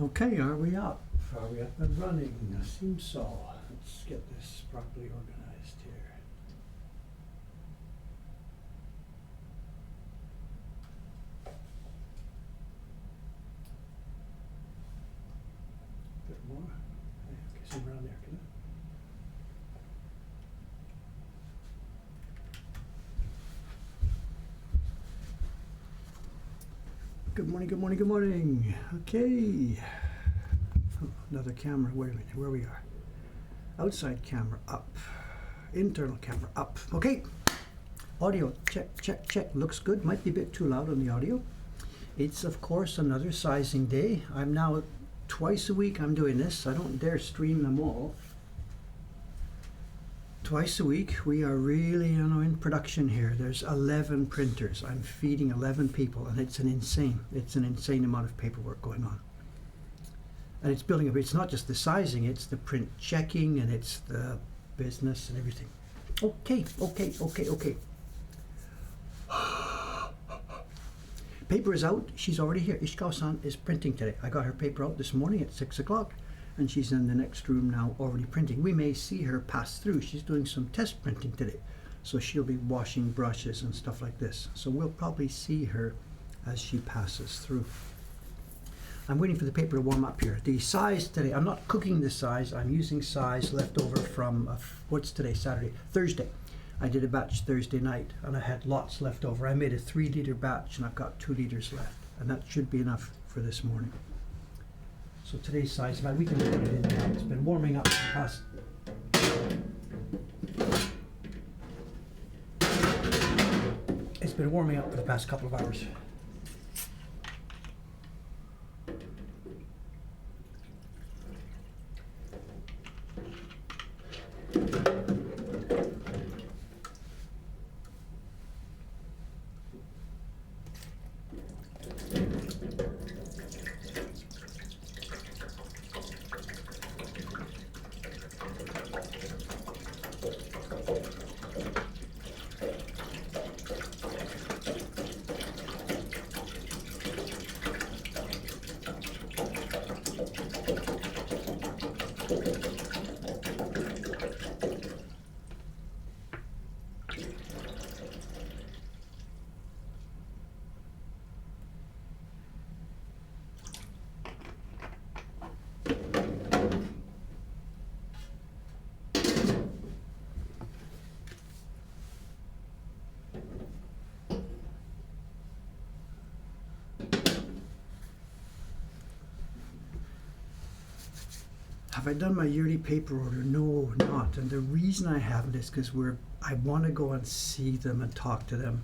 Okay, are we up? Are we up and running? Seems so. Let's get this properly organized here. A bit more. Okay, zoom around there, can I? Good morning, good morning, good morning. Okay. Oh, another camera. Wait a minute, where we are. Outside camera up. Internal camera up. Okay. Audio, check, check, check. Looks good. Might be a bit too loud on the audio. It's, of course, another sizing day. I'm now twice a week I'm doing this. I don't dare stream them all. Twice a week, we are really, in production here. There's 11 printers. I'm feeding 11 people, and it's an insane amount of paperwork going on. And it's building up. It's not just the sizing, it's the print checking, and it's the business and everything. Okay. Paper is out. She's already here. Ishikawa-san is printing today. I got her paper out this morning at 6 o'clock. And she's in the next room now already printing. We may see her pass through. She's doing some test printing today. So she'll be washing brushes and stuff like this. So we'll probably see her as she passes through. I'm waiting for the paper to warm up here. The size today, I'm not cooking the size. I'm using size left over from, what's today, Saturday? Thursday. I did a batch Thursday night and I had lots left over. I made a 3-liter batch and I've got 2 liters left. And that should be enough for this morning. So today's size, we can put it in now. It's been warming up for the past. It's been warming up for the past couple of hours. Have I done my yearly paper order? No, not. And the reason I haven't is because I want to go and see them and talk to them.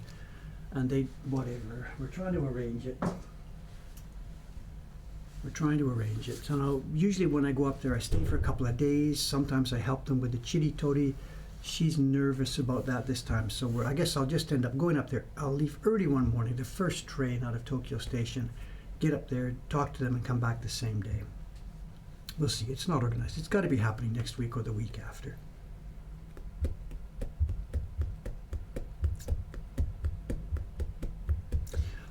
And whatever. We're trying to arrange it. So usually when I go up there, I stay for a couple of days. Sometimes I help them with the chiri tori. She's nervous about that this time. So I guess I'll just end up going up there. I'll leave early one morning, the first train out of Tokyo Station, get up there, talk to them, and come back the same day. We'll see. It's not organized. It's got to be happening next week or the week after.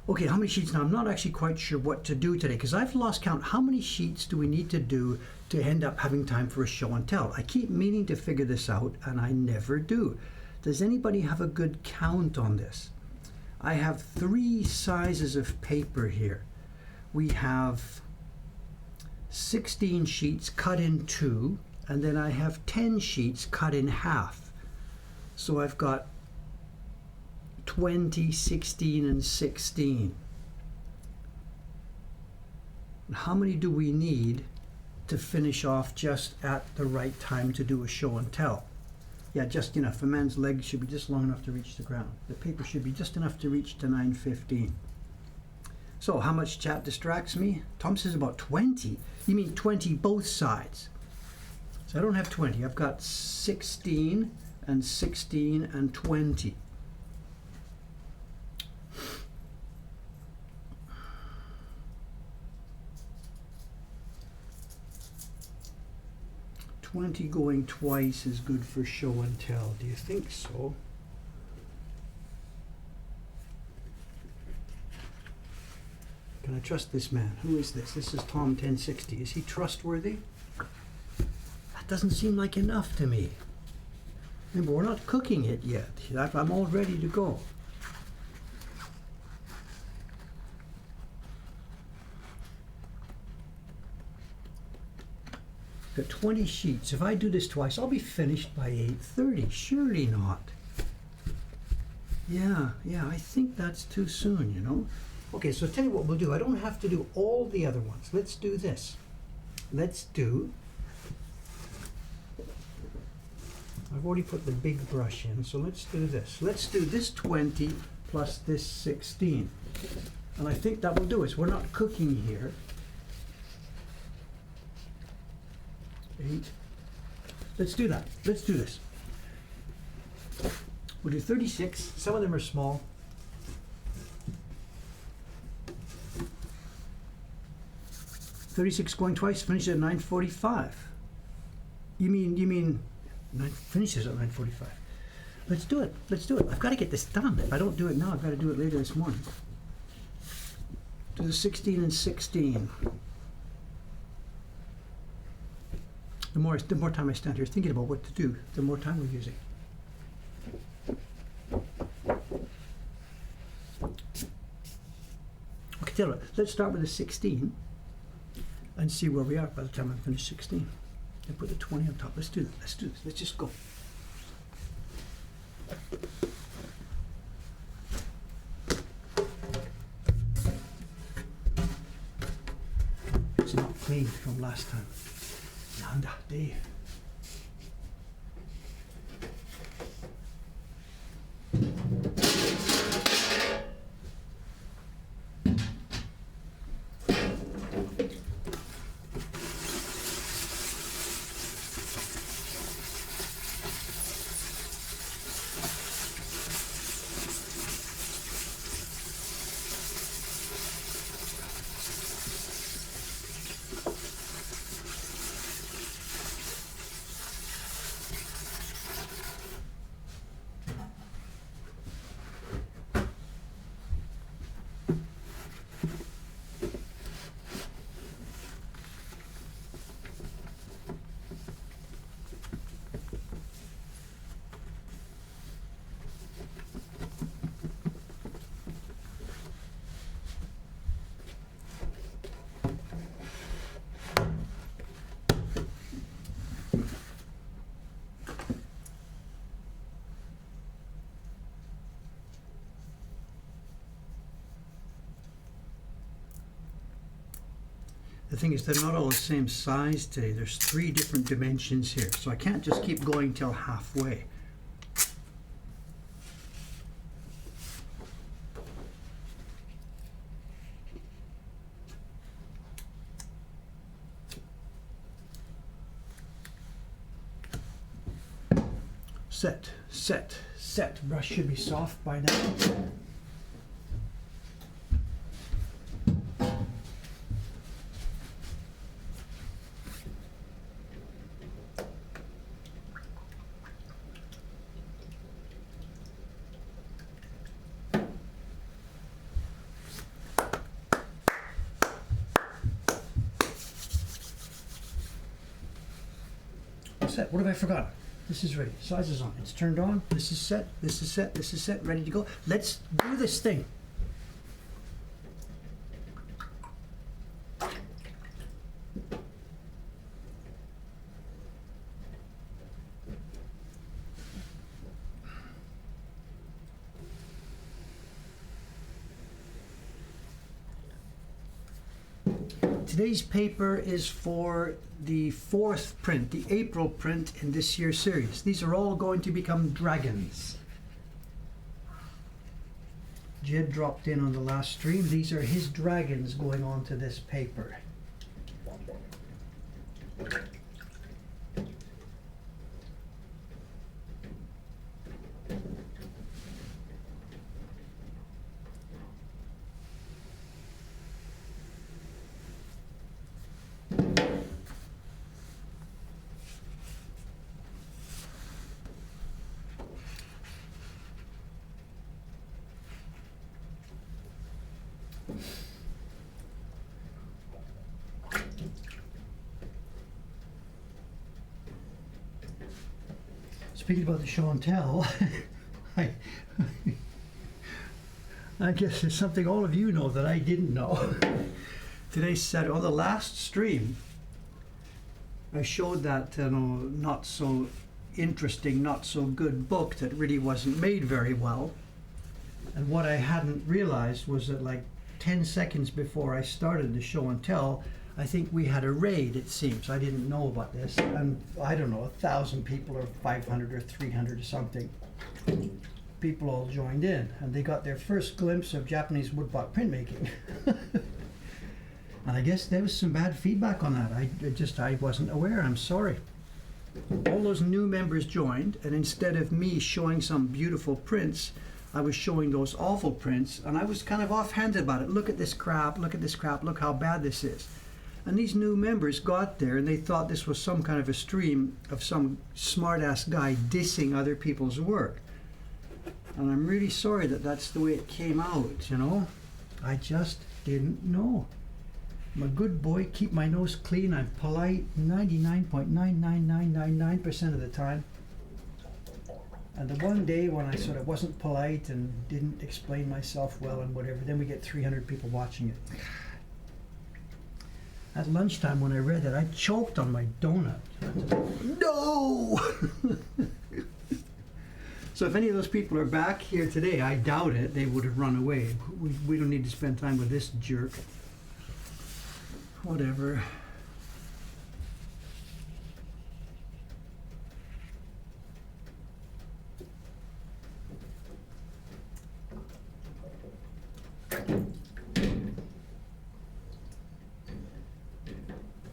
Okay, how many sheets now? I'm not actually quite sure what to do today because I've lost count. How many sheets do we need to do to end up having time for a show and tell? I keep meaning to figure this out and I never do. Does anybody have a good count on this? I have 3 sizes of paper here. We have 16 sheets cut in 2, and then I have 10 sheets cut in half. So I've got 20, 16, and 16. How many do we need to finish off just at the right time to do a show and tell? Yeah, just enough. A man's legs should be just long enough to reach the ground. The paper should be just enough to reach to 9:15. So how much chat distracts me? Tom says about 20. You mean 20 both sides? So I don't have 20. I've got 16 and 16 and 20. $20 going twice is good for show and tell. Do you think so? Can I trust this man? Who is this? This is Tom 1060. Is he trustworthy? That doesn't seem like enough to me. Remember, we're not cooking it yet. I'm all ready to go. Got 20 sheets. If I do this twice, I'll be finished by 8:30. Surely not. Yeah, I think that's too soon, you know. Okay, so tell you what we'll do. I don't have to do all the other ones. Let's do this. Let's do... I've already put the big brush in, so let's do this. Let's do this 20 plus this 16. And I think that will do it. We're not cooking here. 8. Let's do that. Let's do this. We'll do 36. Some of them are small. $36 going twice, finishes at 9:45. You mean finishes at 9:45. Let's do it. Let's do it. I've got to get this done. If I don't do it now, I've got to do it later this morning. Do the 16 and 16. The more time I stand here thinking about what to do, the more time we're using. Okay, tell you what, let's start with the 16 and see where we are by the time I finish 16. And put the 20 on top. Let's do that. Let's do this. Let's just go. It's not clean from last time. Nanda, Dave. The thing is, they're not all the same size today. There's 3 different dimensions here, so I can't just keep going till halfway. Set, set, set. Brush should be soft by now. Set. What have I forgotten? This is ready. Size is on. It's turned on. This is set. This is set. This is set. Ready to go. Let's do this thing. Today's paper is for the 4th print, the April print in this year's series. These are all going to become dragons. Jed dropped in on the last stream. These are his dragons going on to this paper. speaking about the show and tell, I, I guess there's something all of you know that I didn't know. Today's Saturday, on the last stream, I showed that not so interesting, not so good book that really wasn't made very well. And what I hadn't realized was that like 10 seconds before I started the show and tell, I think we had a raid, it seems. I didn't know about this. And I don't know, 1,000 people or 500 or 300 or something. People all joined in and they got their first glimpse of Japanese woodblock printmaking. And I guess there was some bad feedback on that. I wasn't aware, I'm sorry. All those new members joined, and instead of me showing some beautiful prints, I was showing those awful prints, and I was kind of offhanded about it. Look at this crap, look at this crap, look how bad this is. And these new members got there and they thought this was some kind of a stream of some smart-ass guy dissing other people's work. And I'm really sorry that that's the way it came out, you know. I just didn't know. I'm a good boy, keep my nose clean, I'm polite 99.99999% of the time. And the one day when I sort of wasn't polite and didn't explain myself well and whatever, then we get 300 people watching it. At lunchtime when I read that, I choked on my donut. No! So if any of those people are back here today, I doubt it, they would have run away. We don't need to spend time with this jerk. Whatever.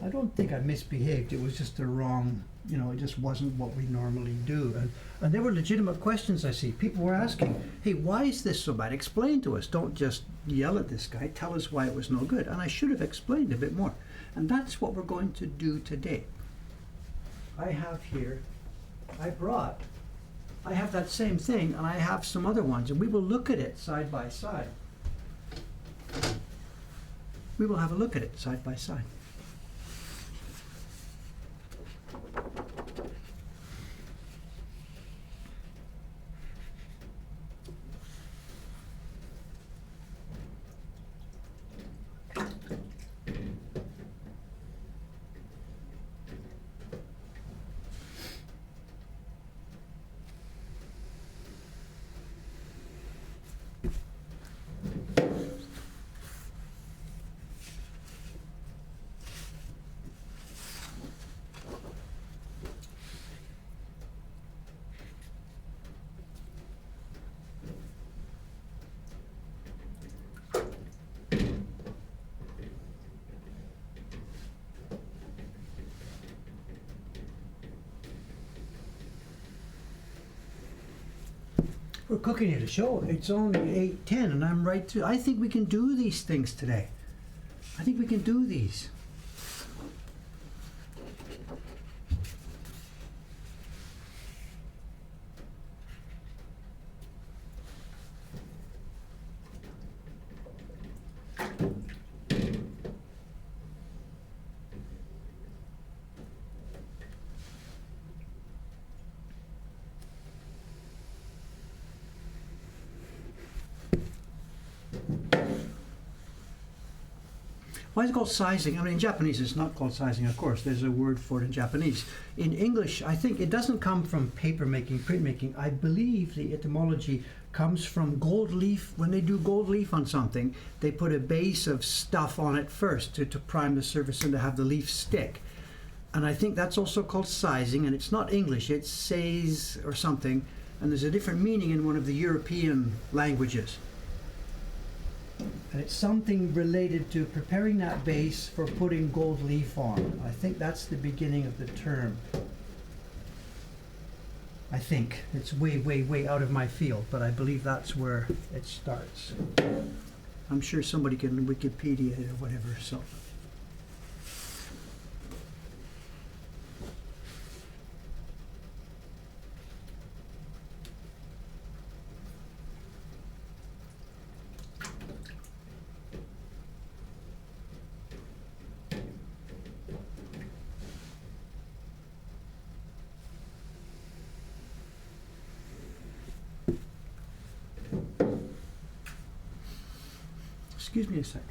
I don't think I misbehaved. It was just the wrong, it just wasn't what we normally do. And there were legitimate questions I see. People were asking, hey, why is this so bad? Explain to us. Don't just yell at this guy. Tell us why it was no good. And I should have explained a bit more. And that's what we're going to do today. I have here, I have that same thing, and I have some other ones, and we will look at it side by side. We will have a look at it side by side. We're cooking at a show. It's only 8:10 and I'm right to. I think we can do these things today. I think we can do these. Why is it called sizing? I mean, in Japanese it's not called sizing, of course. There's a word for it in Japanese. In English, I think it doesn't come from paper making, print making. I believe the etymology comes from gold leaf. When they do gold leaf on something, they put a base of stuff on it first to prime the surface and to have the leaf stick. And I think that's also called sizing, and it's not English, it's says or something, and there's a different meaning in one of the European languages. And it's something related to preparing that base for putting gold leaf on. I think that's the beginning of the term. I think. It's way, way, way out of my field, but I believe that's where it starts. I'm sure somebody can Wikipedia it or whatever, so. Excuse me a sec.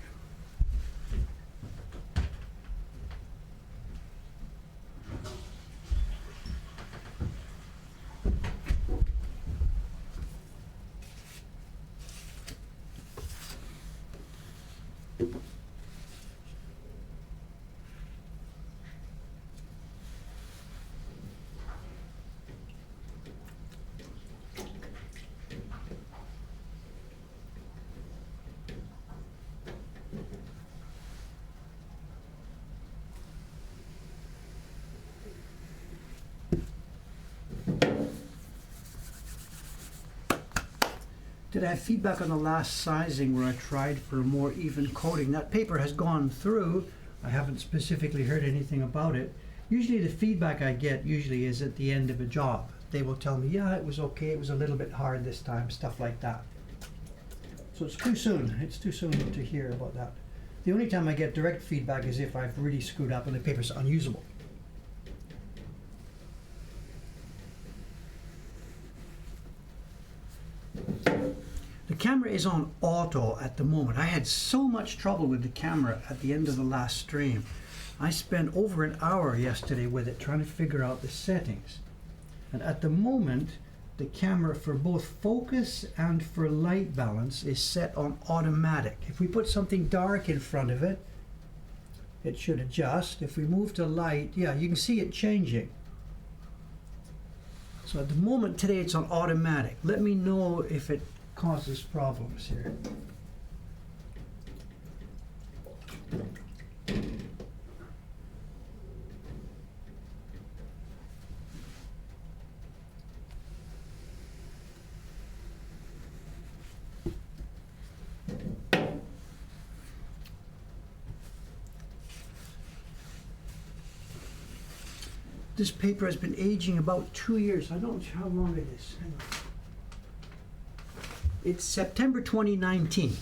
Did I have feedback on the last sizing where I tried for a more even coating? That paper has gone through. I haven't specifically heard anything about it. Usually the feedback I get usually is at the end of a job. They will tell me, yeah, it was okay, it was a little bit hard this time, stuff like that. So it's too soon. It's too soon to hear about that. The only time I get direct feedback is if I've really screwed up and the paper's unusable. The camera is on auto at the moment. I had so much trouble with the camera at the end of the last stream. I spent over an hour yesterday with it trying to figure out the settings. And at the moment, the camera for both focus and for light balance is set on automatic. If we put something dark in front of it, it should adjust. If we move to light, yeah, you can see it changing. So at the moment today it's on automatic. Let me know if it causes problems here. This paper has been aging about 2 years. I don't know how long it is. Hang on. It's September 2019,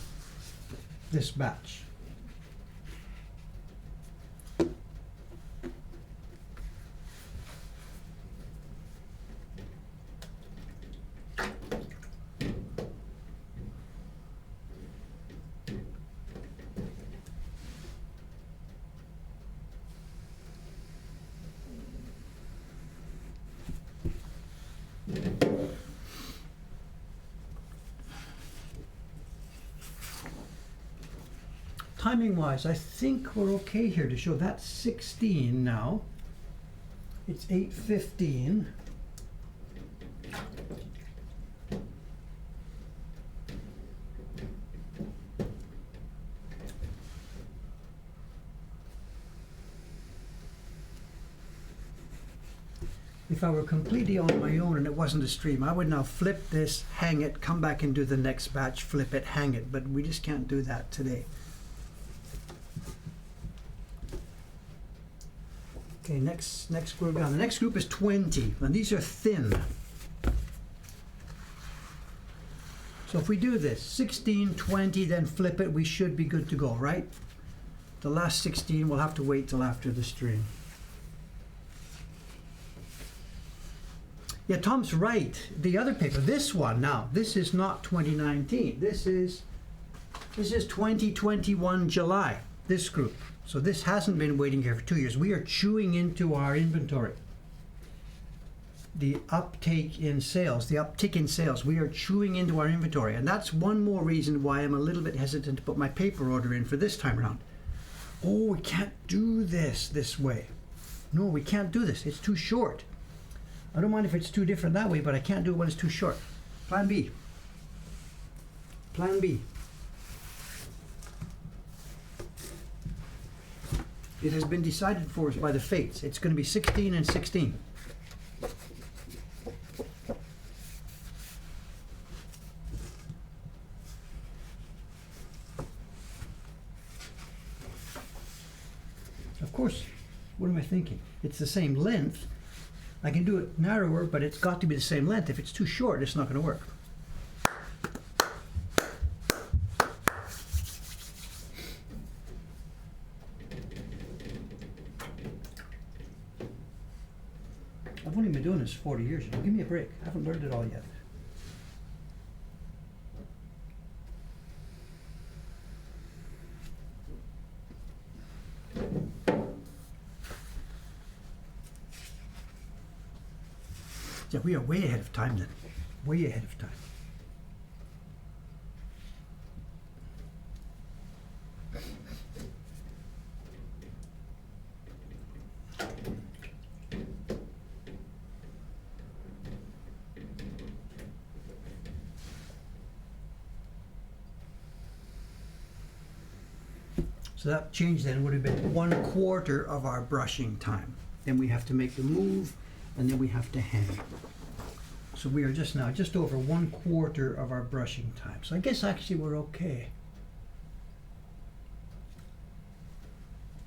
this batch. Timing wise, I think we're okay here to show that's 16 now. It's 8:15. If I were completely on my own and it wasn't a stream, I would now flip this, hang it, come back and do the next batch, flip it, hang it, but we just can't do that today. Okay, next group down. The next group is 20, and these are thin. So if we do this, 16, 20, then flip it, we should be good to go, right? The last 16, we'll have to wait till after the stream. Yeah, Tom's right. The other paper, this one now, this is not 2019. This is 2021 July, this group. So this hasn't been waiting here for 2 years. We are chewing into our inventory. The uptake in sales, the uptick in sales, we are chewing into our inventory. And that's one more reason why I'm a little bit hesitant to put my paper order in for this time around. Oh, we can't do this way. No, we can't do this. It's too short. I don't mind if it's too different that way, but I can't do it when it's too short. Plan B. Plan B. It has been decided for us by the fates. It's going to be 16 and 16. Of course, what am I thinking? It's the same length. I can do it narrower, but it's got to be the same length. If it's too short, it's not going to work. I've only been doing this 40 years. Give me a break. I haven't learned it all yet. Yeah, we are way ahead of time then. Way ahead of time. So that change then would have been 1/4 of our brushing time. Then we have to make the move, and then we have to hang. So we are just now just over 1/4 of our brushing time. So I guess actually we're okay.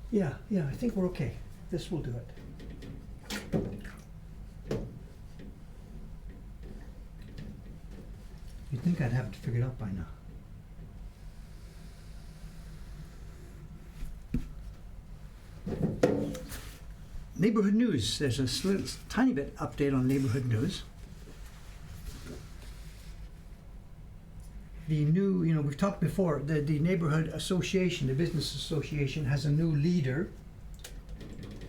Yeah, I think we're okay. This will do it. You'd think I'd have it figured out by now. Neighborhood news. There's a tiny bit update on neighborhood news. The new, we've talked before, the neighborhood association, the business association has a new leader.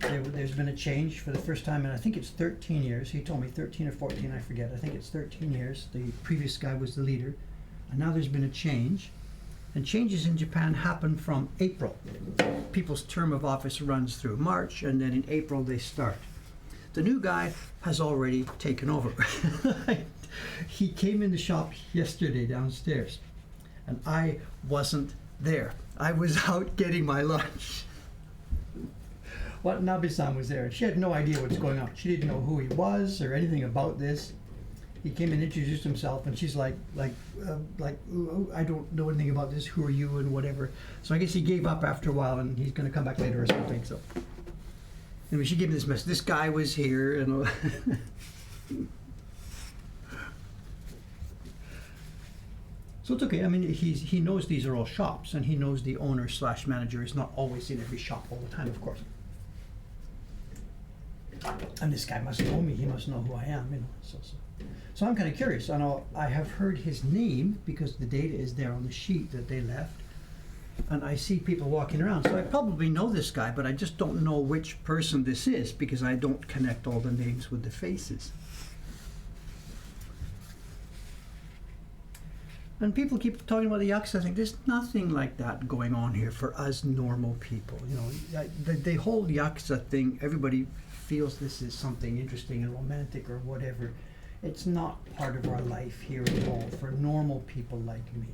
There's been a change for the first time in, I think it's 13 years. He told me 13 or 14, I forget. I think it's 13 years. The previous guy was the leader. And now there's been a change. And changes in Japan happen from April. People's term of office runs through March, and then in April they start. The new guy has already taken over. He came in the shop yesterday downstairs, and I wasn't there. I was out getting my lunch. Nabe-san was there. She had no idea what's going on. She didn't know who he was or anything about this. He came and introduced himself, and she's like, "Ooh, I don't know anything about this. Who are you?" and whatever. So I guess he gave up after a while, and he's going to come back later or something. So anyway, she gave me this message. This guy was here, and so it's okay. I mean, he knows these are all shops, and he knows the owner/manager is not always in every shop all the time, of course. And this guy must know me. He must know who I am, So I'm kind of curious. I have heard his name because the data is there on the sheet that they left, and I see people walking around. So I probably know this guy, but I just don't know which person this is because I don't connect all the names with the faces. And people keep talking about the yakuza. I think there's nothing like that going on here for us normal people. The whole yakuza thing, everybody feels this is something interesting and romantic or whatever. It's not part of our life here at all for normal people like me.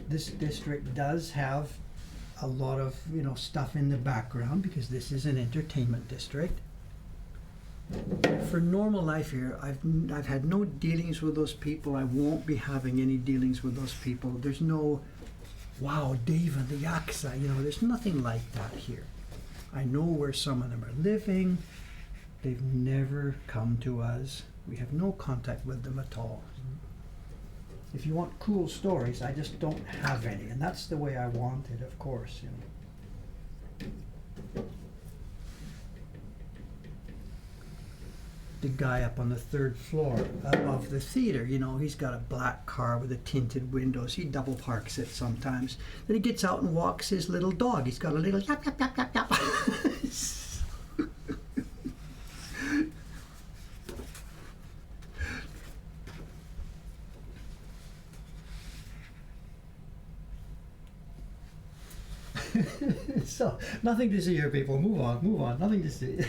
This district does have a lot of stuff in the background because this is an entertainment district. For normal life here, I've had no dealings with those people. I won't be having any dealings with those people. There's no, wow, Dave and the yakuza. There's nothing like that here. I know where some of them are living. They've never come to us. We have no contact with them at all. If you want cool stories, I just don't have any, and that's the way I want it, of course. The guy up on the 3rd floor above the theater, he's got a black car with the tinted windows. He double parks it sometimes. Then he gets out and walks his little dog. He's got a little yap, yap, yap, yap, yap. So, nothing to see here, people. Move on. Nothing to see.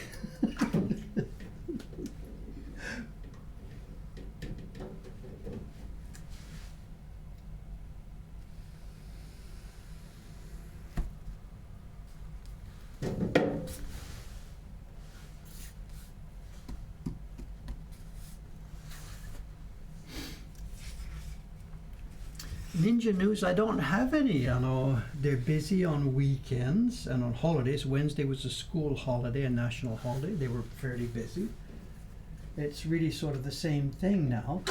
Ninja news, I don't have any. They're busy on weekends and on holidays. Wednesday was a school holiday, a national holiday. They were fairly busy. It's really sort of the same thing now.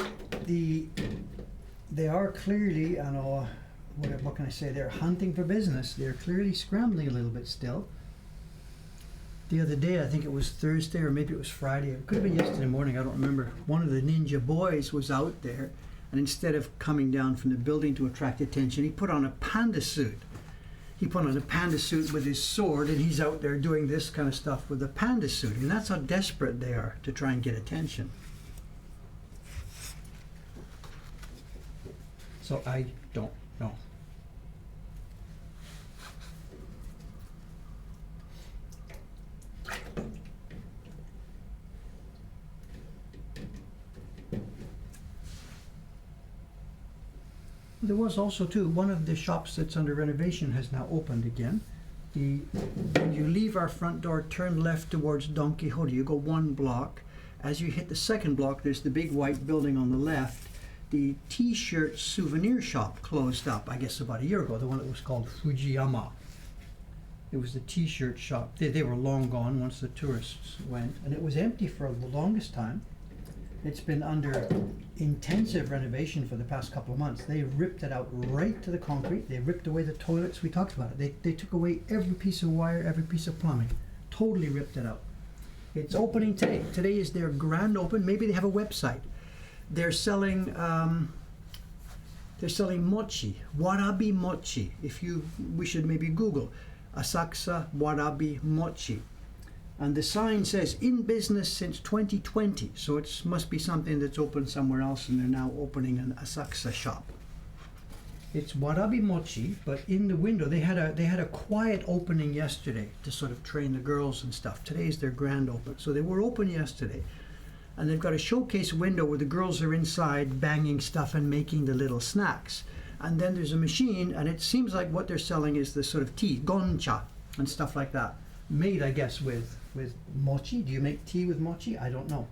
They are clearly, what can I say? They're hunting for business. They're clearly scrambling a little bit still. The other day, I think it was Thursday or maybe it was Friday. It could have been yesterday morning. I don't remember. One of the ninja boys was out there. And instead of coming down from the building to attract attention, he put on a panda suit. He put on a panda suit with his sword, and he's out there doing this kind of stuff with a panda suit. And that's how desperate they are to try and get attention. So I don't know. There was also too, one of the shops that's under renovation has now opened again. When you leave our front door, turn left towards Don Quixote, you go one block. As you hit the second block, there's the big white building on the left. The t-shirt souvenir shop closed up, I guess about a year ago, the one that was called Fujiyama. It was the t-shirt shop. They were long gone once the tourists went, and it was empty for the longest time. It's been under intensive renovation for the past couple of months. They ripped it out right to the concrete. They ripped away the toilets. We talked about it. They took away every piece of wire, every piece of plumbing. Totally ripped it out. It's opening today. Today is their grand open. Maybe they have a website. They're selling mochi, warabi mochi. We should maybe Google Asakusa warabi mochi. And the sign says, in business since 2020. So it must be something that's open somewhere else, and they're now opening an Asakusa shop. It's warabi mochi, but in the window, they had a quiet opening yesterday to sort of train the girls and stuff. Today's their grand open. So they were open yesterday. And they've got a showcase window where the girls are inside banging stuff and making the little snacks. And then there's a machine, and it seems like what they're selling is the sort of tea, goncha, and stuff like that. Made, I guess, with mochi. Do you make tea with mochi? I don't know.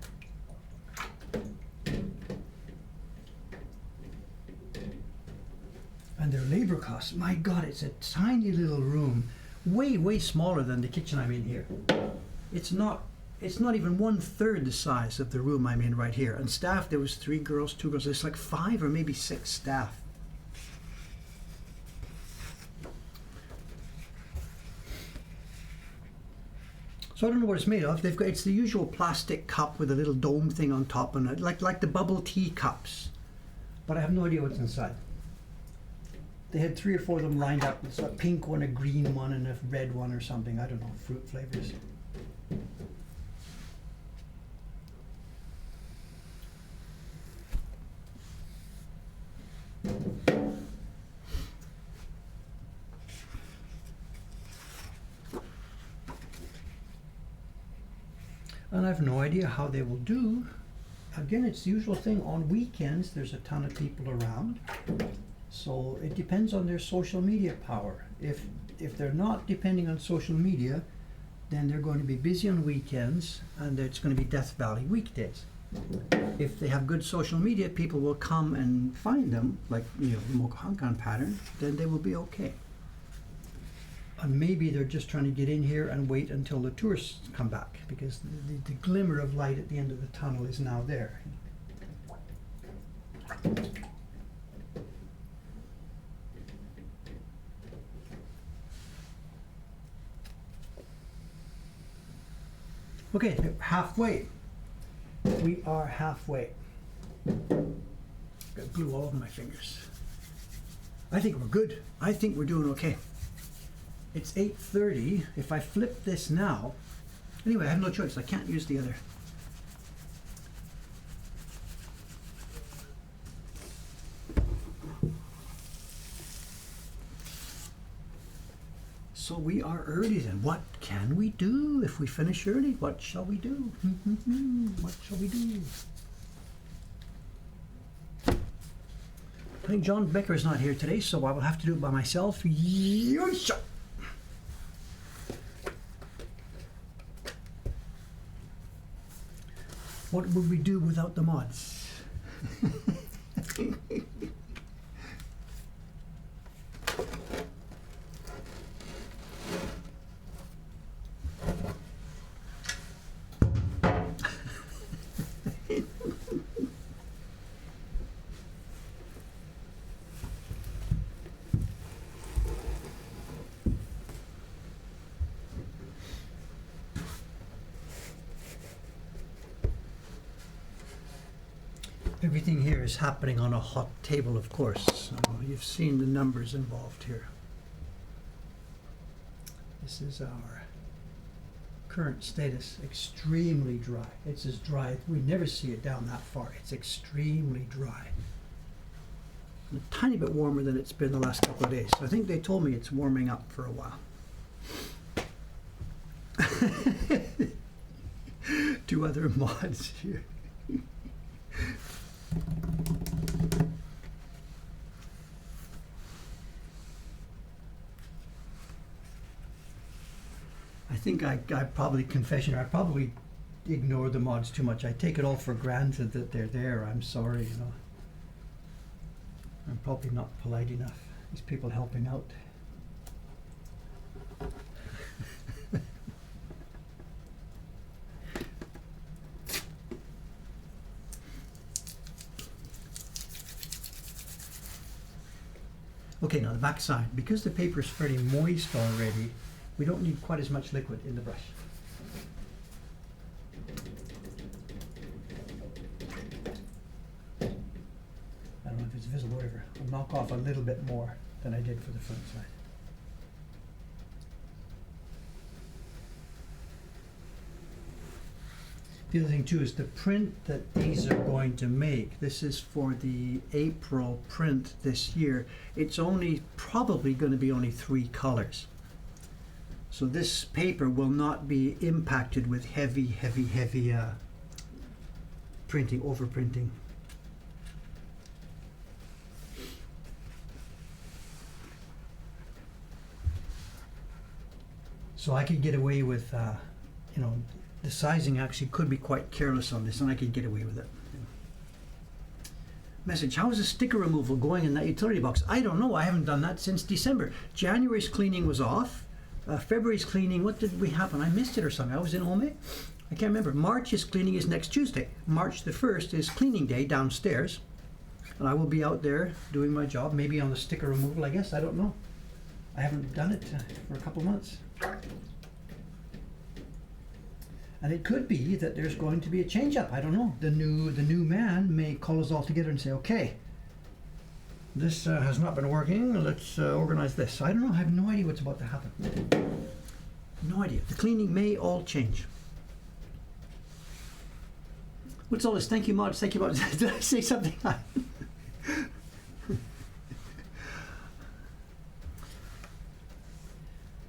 And their labor costs, my God, it's a tiny little room, way, way smaller than the kitchen I'm in here. It's not even 1/3 the size of the room I'm in right here. And staff, there was 3 girls, 2 girls. There's like 5 or maybe 6 staff. So I don't know what it's made of. It's the usual plastic cup with a little dome thing on top, and like the bubble tea cups. But I have no idea what's inside. They had 3 or 4 of them lined up. It's a pink one, a green one, and a red one or something. I don't know, fruit flavors. And I have no idea how they will do. Again, it's the usual thing. On weekends, there's a ton of people around. So it depends on their social media power. If they're not depending on social media, then they're going to be busy on weekends, and it's going to be Death Valley weekdays. If they have good social media, people will come and find them, like the Mokuhankan pattern, then they will be okay. And maybe they're just trying to get in here and wait until the tourists come back, because the glimmer of light at the end of the tunnel is now there. Okay, halfway. We are halfway. Got glue all over my fingers. I think we're good. I think we're doing okay. It's 8:30. If I flip this now, anyway, I have no choice. I can't use the other. So we are early then. What can we do if we finish early? What shall we do? What shall we do? I think John Becker is not here today, so I will have to do it by myself. Yoisha! What would we do without the mods? Everything here is happening on a hot table, of course. So you've seen the numbers involved here. This is our current status. Extremely dry. It's as dry. We never see it down that far. It's extremely dry. a tiny bit warmer than it's been the last couple of days. So I think they told me it's warming up for a while. 2 other mods here. I think I probably, confession, I probably ignore the mods too much. I take it all for granted that they're there. I'm sorry, you know. I'm probably not polite enough. These people helping out. Okay, now the back side. Because the paper is fairly moist already, we don't need quite as much liquid in the brush. I don't know if it's visible or whatever. I'll knock off a little bit more than I did for the front side. The other thing too is the print that these are going to make. This is for the April print this year. It's only probably going to be only 3 colors. So this paper will not be impacted with heavy printing, overprinting. So I could get away with, you know, the sizing actually could be quite careless on this, and I could get away with it. Message, how is the sticker removal going in that utility box? I don't know, I haven't done that since December. January's cleaning was off. February's cleaning, what did we happen? I missed it or something. I was in Ome. I can't remember. March's cleaning is next Tuesday. March the 1st is cleaning day downstairs. And I will be out there doing my job, maybe on the sticker removal, I guess. I don't know. I haven't done it for a couple months. And it could be that there's going to be a change up. I don't know. The new man may call us all together and say, okay, this has not been working. Let's organize this. I don't know. I have no idea what's about to happen. No idea. The cleaning may all change. What's all this? Thank you, mods. Thank you, mods. Did I say something?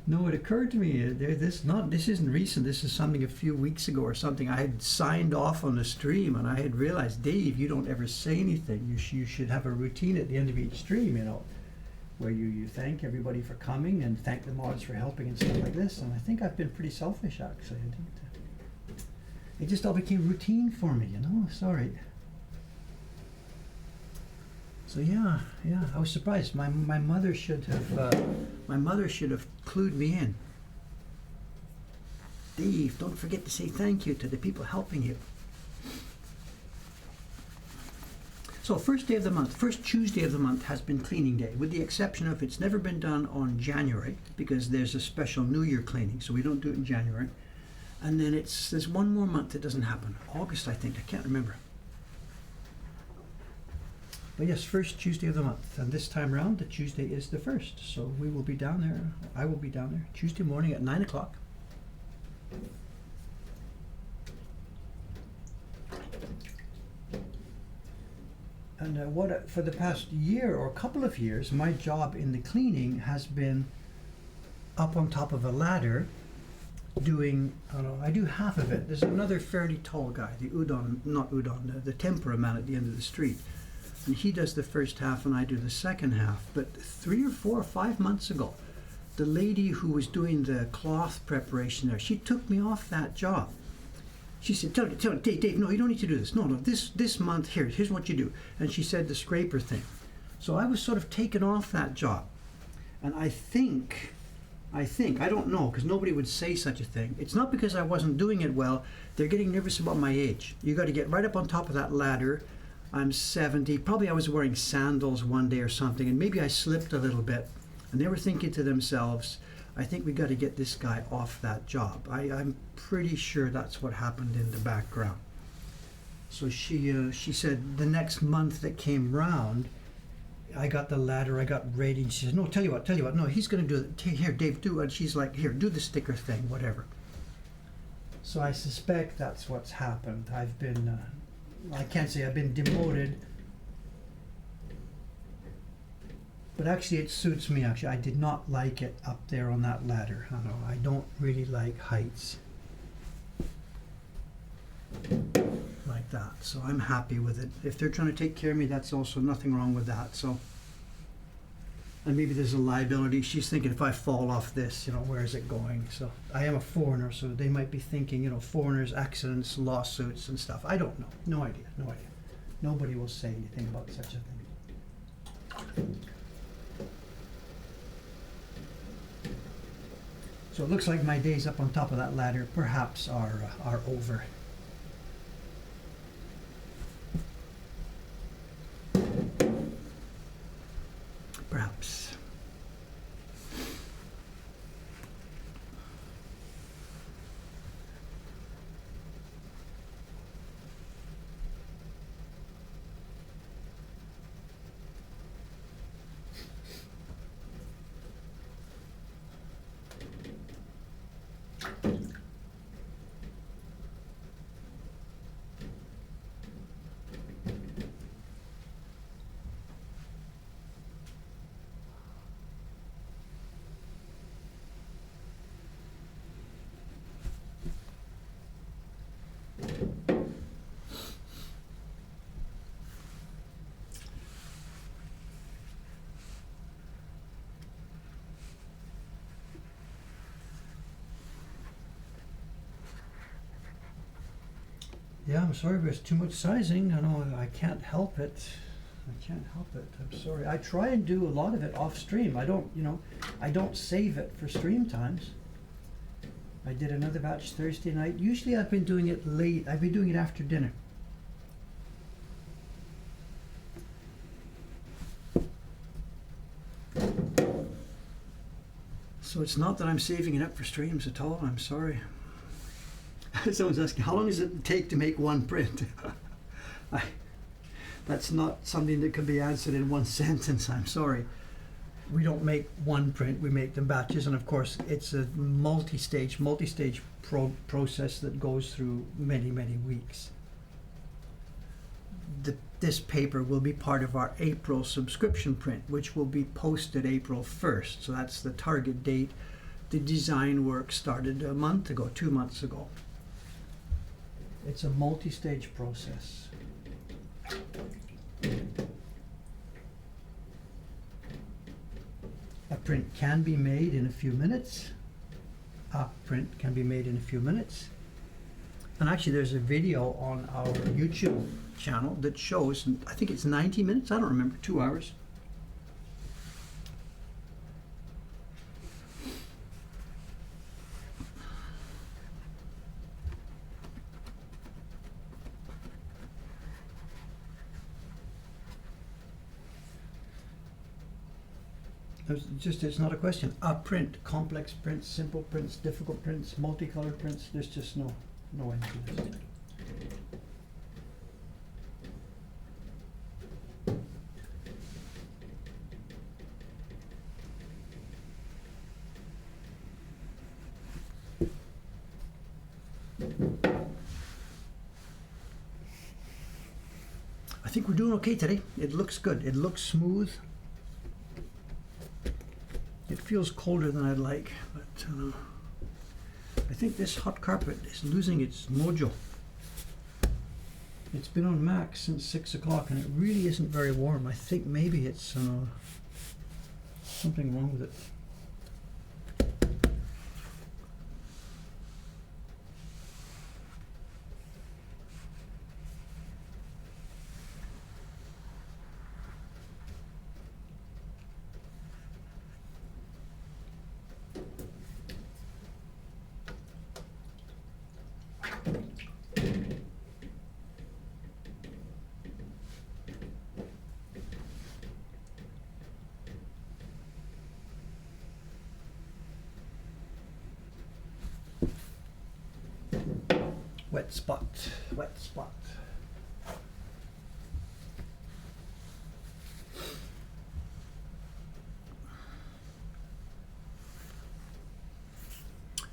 No, it occurred to me, this isn't recent, this is something a few weeks ago or something. I had signed off on the stream and I had realized, Dave, you don't ever say anything. You should have a routine at the end of each stream, you know, where you thank everybody for coming and thank the mods for helping and stuff like this. And I think I've been pretty selfish, actually. It just all became routine for me, you know, sorry. So yeah, I was surprised. My mother should have clued me in. Dave, don't forget to say thank you to the people helping you. So first day of the month, first Tuesday of the month has been cleaning day, with the exception of it's never been done on January because there's a special New Year cleaning, so we don't do it in January. And then there's one more month it doesn't happen. August, I think, I can't remember. But yes, first Tuesday of the month, and this time around, the Tuesday is the 1st. So we will be down there, I will be down there, Tuesday morning at 9 o'clock. And for the past year or couple of years, my job in the cleaning has been up on top of a ladder doing, I don't know, I do half of it. There's another fairly tall guy, the tempura man at the end of the street. And he does the first half and I do the second half. But 3 or 4 or 5 months ago, the lady who was doing the cloth preparation there, she took me off that job. She said, tell Dave, no, you don't need to do this. No, this month, here's what you do. And she said the scraper thing. So I was sort of taken off that job. And I think, I don't know, because nobody would say such a thing. It's not because I wasn't doing it well. They're getting nervous about my age. You got to get right up on top of that ladder. I'm 70. Probably I was wearing sandals one day or something, and maybe I slipped a little bit. And they were thinking to themselves, I think we got to get this guy off that job. I'm pretty sure that's what happened in the background. So she said the next month that came round, I got the ladder, I got ready, and she said, no, tell you what, no, he's going to do it. Here, Dave, do it. And she's like, here, do the sticker thing, whatever. So I suspect that's what's happened. I've been, I can't say I've been demoted. But actually it suits me. Actually, I did not like it up there on that ladder. I don't really like heights like that, so I'm happy with it. If they're trying to take care of me, that's also nothing wrong with that. So, and maybe there's a liability. She's thinking, if I fall off this, where is it going? So I am a foreigner, so they might be thinking, foreigners, accidents, lawsuits and stuff. I don't know. No idea. Nobody will say anything about such a thing. So it looks like my days up on top of that ladder perhaps are over. Perhaps. Yeah, I'm sorry, but it's too much sizing. I can't help it. I'm sorry. I try and do a lot of it off stream. I don't save it for stream times. I did another batch Thursday night. Usually I've been doing it late. I've been doing it after dinner. So it's not that I'm saving it up for streams at all. I'm sorry. Someone's asking, how long does it take to make one print? That's not something that can be answered in one sentence. I'm sorry. We don't make one print, we make them batches, and of course it's a multi-stage process that goes through many weeks. This paper will be part of our April subscription print, which will be posted April 1st, so that's the target date. The design work started a month ago, 2 months ago. It's a multi-stage process. A print can be made in a few minutes. And actually there's a video on our YouTube channel that shows, I think it's 90 minutes, I don't remember, 2 hours. It's not a question. A print, complex prints, simple prints, difficult prints, multicolored prints, there's just no end to this. I think we're doing okay today. It looks good. It looks smooth. It feels colder than I'd like, but I think this hot carpet is losing its mojo. It's been on max since 6 o'clock and it really isn't very warm. I think maybe it's something wrong with it. Wet spot.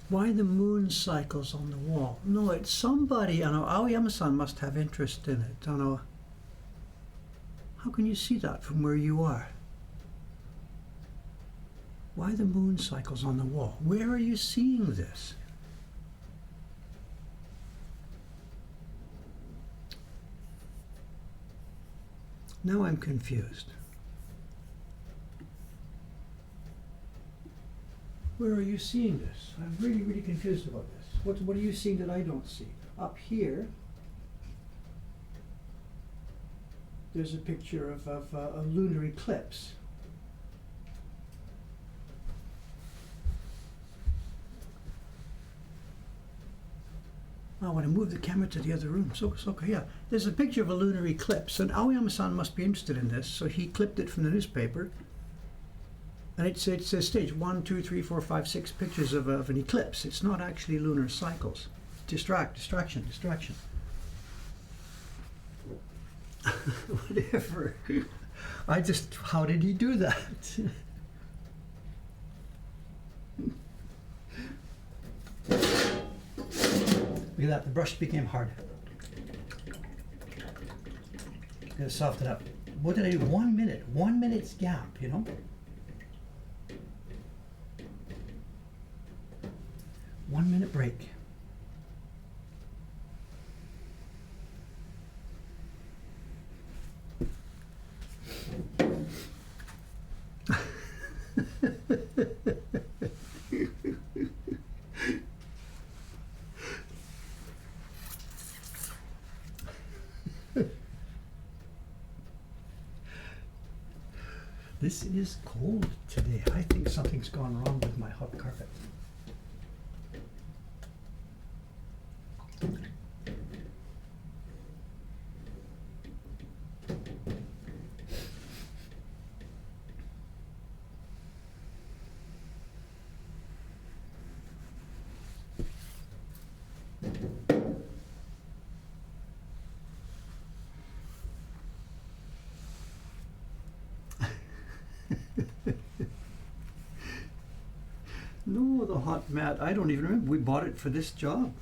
Why the moon cycles on the wall? No, it's somebody, Aoyama-san must have interest in it. How can you see that from where you are? Why the moon cycles on the wall? Where are you seeing this? Now I'm confused. Where are you seeing this? I'm really, really confused about this. What are you seeing that I don't see? Up here, there's a picture of a lunar eclipse. I want to move the camera to the other room. So yeah, there's a picture of a lunar eclipse, and Aoyama-san must be interested in this, so he clipped it from the newspaper. And it says stage 1, 2, 3, 4, 5, 6 pictures of an eclipse. It's not actually lunar cycles. Distraction. Whatever. How did he do that? Look at that, the brush became hard. Gotta soften up. What did I do? 1 minute. 1 minute's gap, you know? 1 minute break. This is cold today. I think something's gone wrong with my hot carpet. No, the hot mat, I don't even remember. We bought it for this job.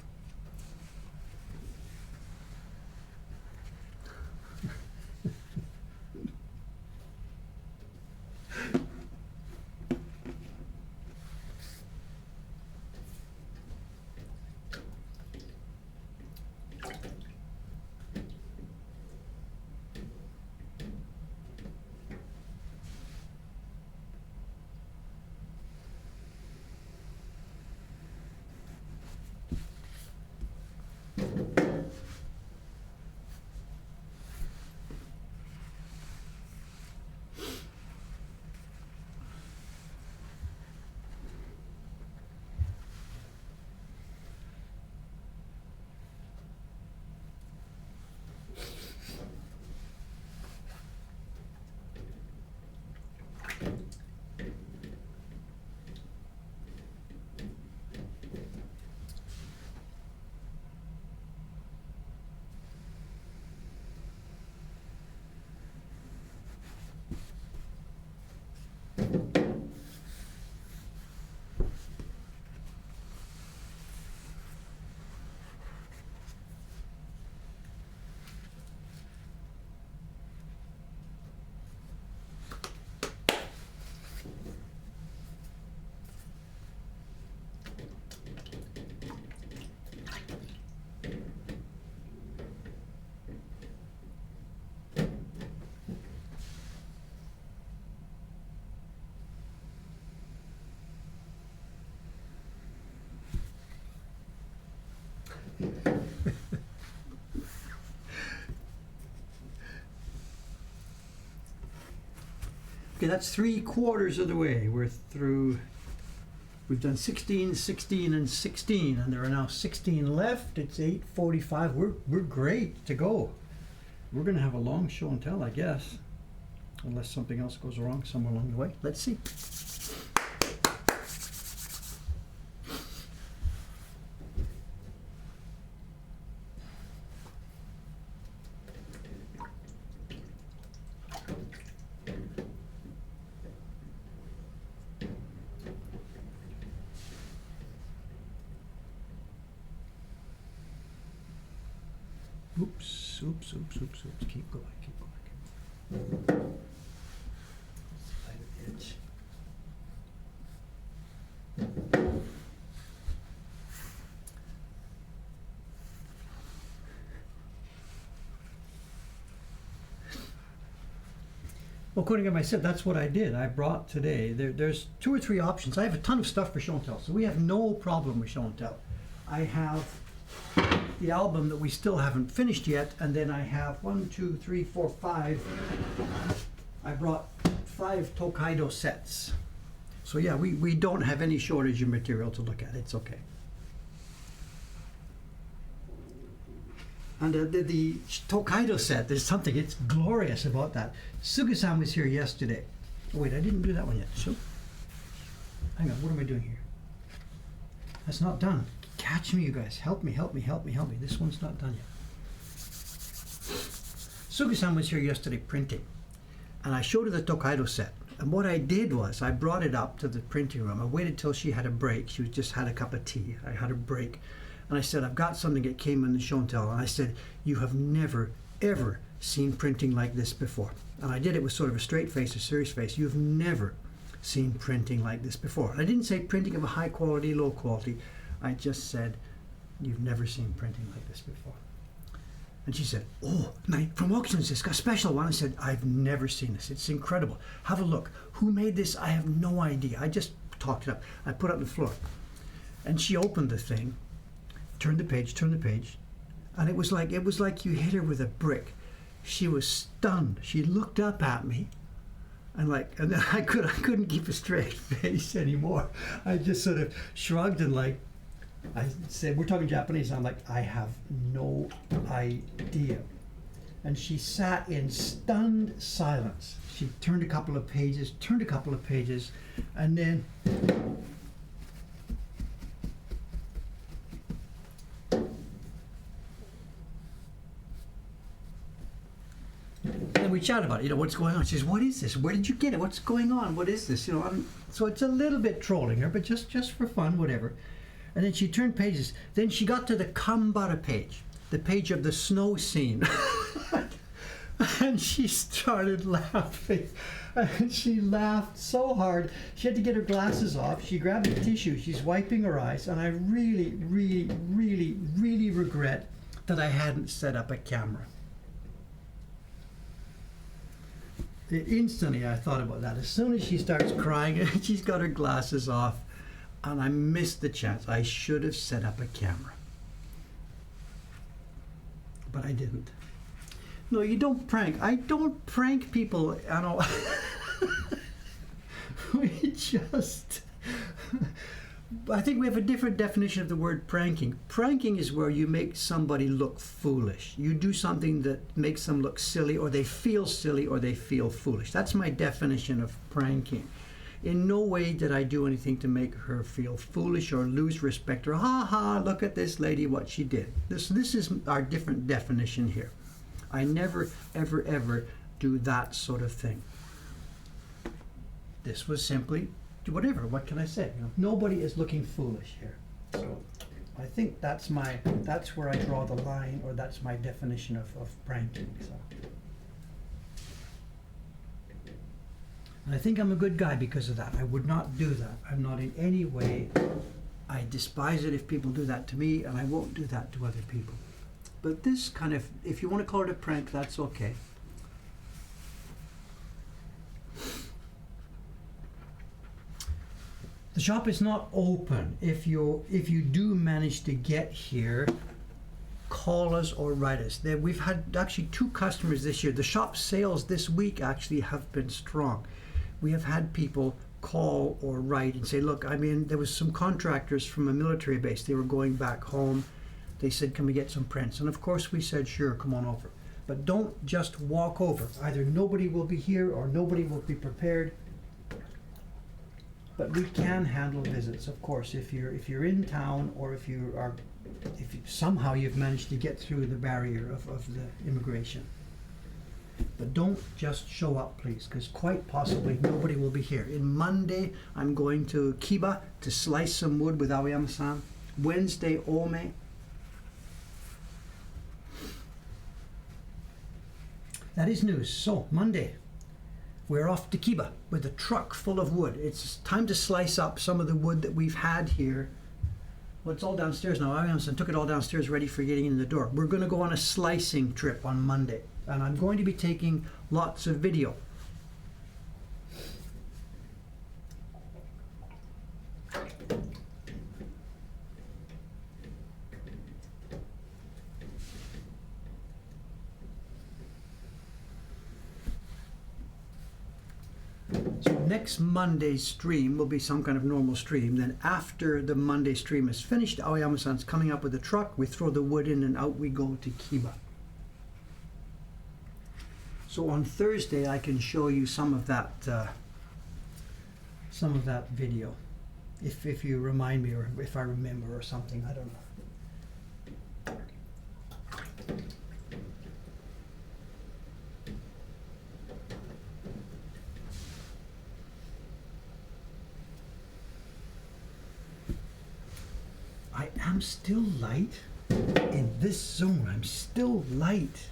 Okay, that's 3/4 of the way. We're through, we've done 16, 16, and 16, and there are now 16 left. It's 8:45. We're great to go. We're gonna have a long show and tell, I guess. Unless something else goes wrong somewhere along the way. Let's see. Oops. Keep going. Slide of the edge. Well, according to myself, that's what I did. I brought today. There's 2 or 3 options. I have a ton of stuff for show and tell, so we have no problem with show and tell. I have the album that we still haven't finished yet, and then I have 1, 2, 3, 4, 5. I brought 5 Tokaido sets. So yeah, we don't have any shortage of material to look at. It's okay. And the Tokaido set, there's something, it's glorious about that. Suga-san was here yesterday. Oh wait, I didn't do that one yet. So, hang on, what am I doing here? That's not done. Catch me, you guys. Help me, help me, help me, help me. This one's not done yet. Suga-san was here yesterday printing. And I showed her the Tokaido set. And what I did was, I brought it up to the printing room. I waited till she had a break. She just had a cup of tea. I had a break. And I said, I've got something that came in the show and tell. And I said, you have never, ever seen printing like this before. And I did it with sort of a straight face, a serious face. You've never seen printing like this before. And I didn't say printing of a high quality, low quality. I just said, you've never seen printing like this before. And she said, oh, from auctions, it's got a special one. I said, I've never seen this. It's incredible. Have a look. Who made this? I have no idea. I just talked it up. I put it on the floor. And she opened the thing. Turn the page, and it was like you hit her with a brick. She was stunned. She looked up at me, and then I couldn't keep a straight face anymore. I just sort of shrugged and I said, we're talking Japanese. I'm like, I have no idea. And she sat in stunned silence. She turned a couple of pages, and then we chat about it, what's going on. She says, what is this? Where did you get it? What's going on? What is this? So it's a little bit trolling her, but just for fun, whatever. And then she turned pages. Then she got to the Kambara page, the page of the snow scene. And she started laughing. And she laughed so hard. She had to get her glasses off. She grabbed a tissue. She's wiping her eyes. And I really, really, really, really regret that I hadn't set up a camera. Instantly I thought about that. As soon as she starts crying, she's got her glasses off, and I missed the chance. I should have set up a camera. But I didn't. No, you don't prank. I don't prank people. I know. I think we have a different definition of the word pranking. Pranking is where you make somebody look foolish. You do something that makes them look silly, or they feel silly, or they feel foolish. That's my definition of pranking. In no way did I do anything to make her feel foolish or lose respect, or ha ha, look at this lady, what she did. This is our different definition here. I never, ever, ever do that sort of thing. This was simply whatever. What can I say? Nobody is looking foolish here. So I think that's where I draw the line, or that's my definition of pranking. So. And I think I'm a good guy because of that. I would not do that. I'm not in any way. I despise it if people do that to me, and I won't do that to other people. But this kind of, if you want to call it a prank, that's okay. The shop is not open. If you do manage to get here, call us or write us. We've had actually 2 customers this year. The shop sales this week actually have been strong. We have had people call or write and say, look, there was some contractors from a military base. They were going back home. They said, can we get some prints? And of course we said, sure, come on over. But don't just walk over. Either nobody will be here or nobody will be prepared. But we can handle visits, of course, if you're in town, or if somehow you've managed to get through the barrier of the immigration. But don't just show up, please, because quite possibly nobody will be here. In Monday, I'm going to Kiba to slice some wood with Aoyama-san. Wednesday, Ome. That is news. So, Monday, we're off to Kiba with a truck full of wood. It's time to slice up some of the wood that we've had here. Well, it's all downstairs now. Aoyama-san took it all downstairs ready for getting in the door. We're going to go on a slicing trip on Monday. And I'm going to be taking lots of video. next Monday's stream will be some kind of normal stream. Then after the Monday stream is finished, Aoyama-san's coming up with a truck. We throw the wood in and out we go to Kiba. So on Thursday I can show you some of that video, if you remind me, or if I remember or something. I don't know. I am still light in this zone. I'm still light.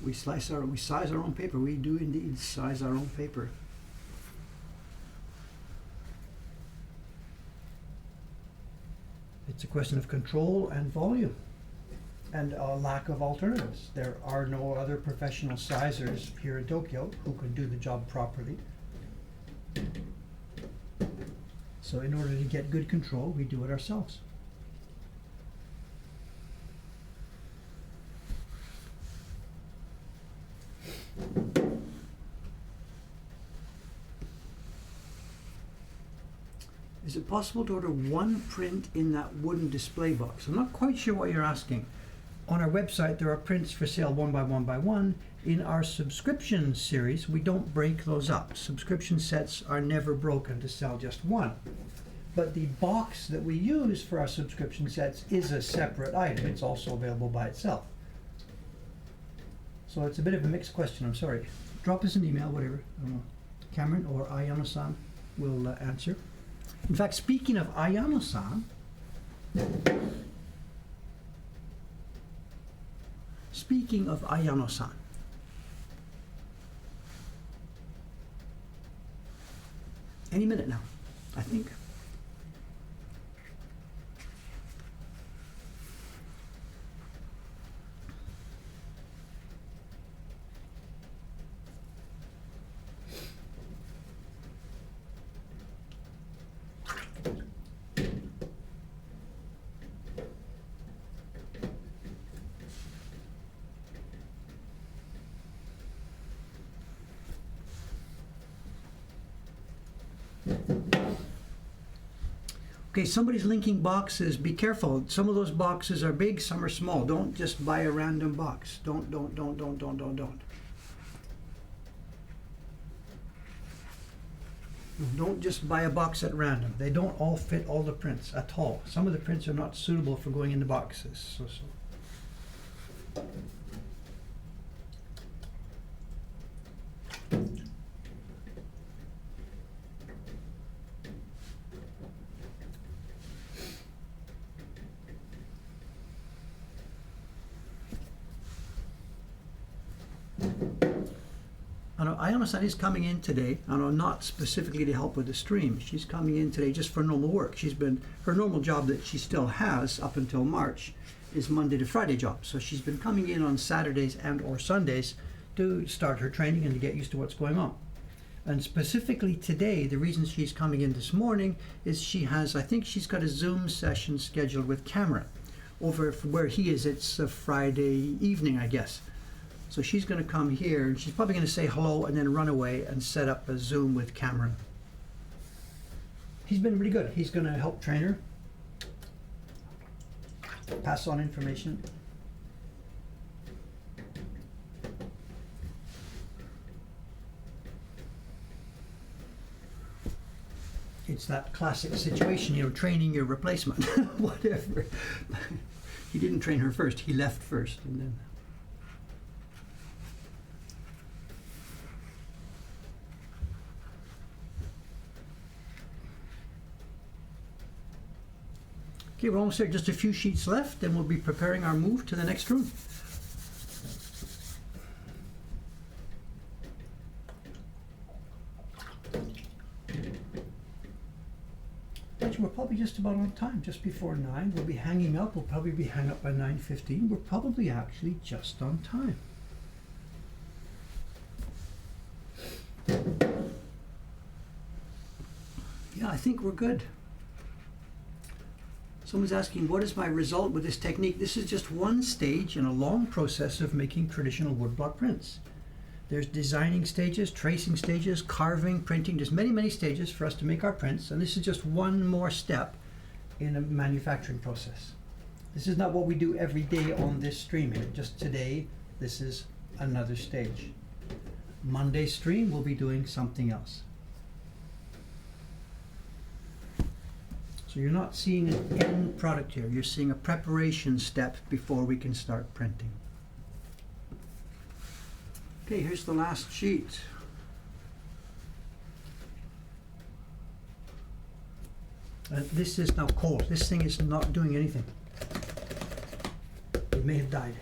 We size our own paper. We do indeed size our own paper. It's a question of control and volume, and a lack of alternatives. There are no other professional sizers here in Tokyo who can do the job properly. So in order to get good control, we do it ourselves. Is it possible to order one print in that wooden display box? I'm not quite sure what you're asking. On our website, there are prints for sale one by one. In our subscription series, we don't break those up. Subscription sets are never broken to sell just one. But the box that we use for our subscription sets is a separate item. It's also available by itself. So it's a bit of a mixed question, I'm sorry. Drop us an email, whatever. I don't know. Cameron or Ayano-san will answer. In fact, speaking of Ayano-san, any minute now, I think. Okay, somebody's linking boxes. Be careful. Some of those boxes are big, some are small. Don't just buy a random box. Don't. Don't just buy a box at random. They don't all fit all the prints at all. Some of the prints are not suitable for going into boxes. So. Ayano-san is coming in today, not specifically to help with the stream. She's coming in today just for normal work. Her normal job that she still has up until March is Monday to Friday job. So she's been coming in on Saturdays and or Sundays to start her training and to get used to what's going on. And specifically today, the reason she's coming in this morning is I think she's got a Zoom session scheduled with Cameron. Over where he is, it's a Friday evening, I guess. So she's going to come here, and she's probably going to say hello and then run away and set up a Zoom with Cameron. He's been really good. He's going to help train her, pass on information. It's that classic situation, training your replacement, whatever. He didn't train her first. He left first, and then. Okay, we're almost there. Just a few sheets left, and we'll be preparing our move to the next room. judge, we're probably just about on time, just before 9. We'll be hanging up. We'll probably be hung up by 9:15. We're probably actually just on time. Yeah, I think we're good. Someone's asking, what is my result with this technique? This is just one stage in a long process of making traditional woodblock prints. There's designing stages, tracing stages, carving, printing. There's many, many stages for us to make our prints, and this is just one more step in a manufacturing process. This is not what we do every day on this stream here. Just today, this is another stage. Monday's stream, we'll be doing something else. So you're not seeing an end product here. You're seeing a preparation step before we can start printing. Okay, here's the last sheet. This is now cold. This thing is not doing anything. It may have died.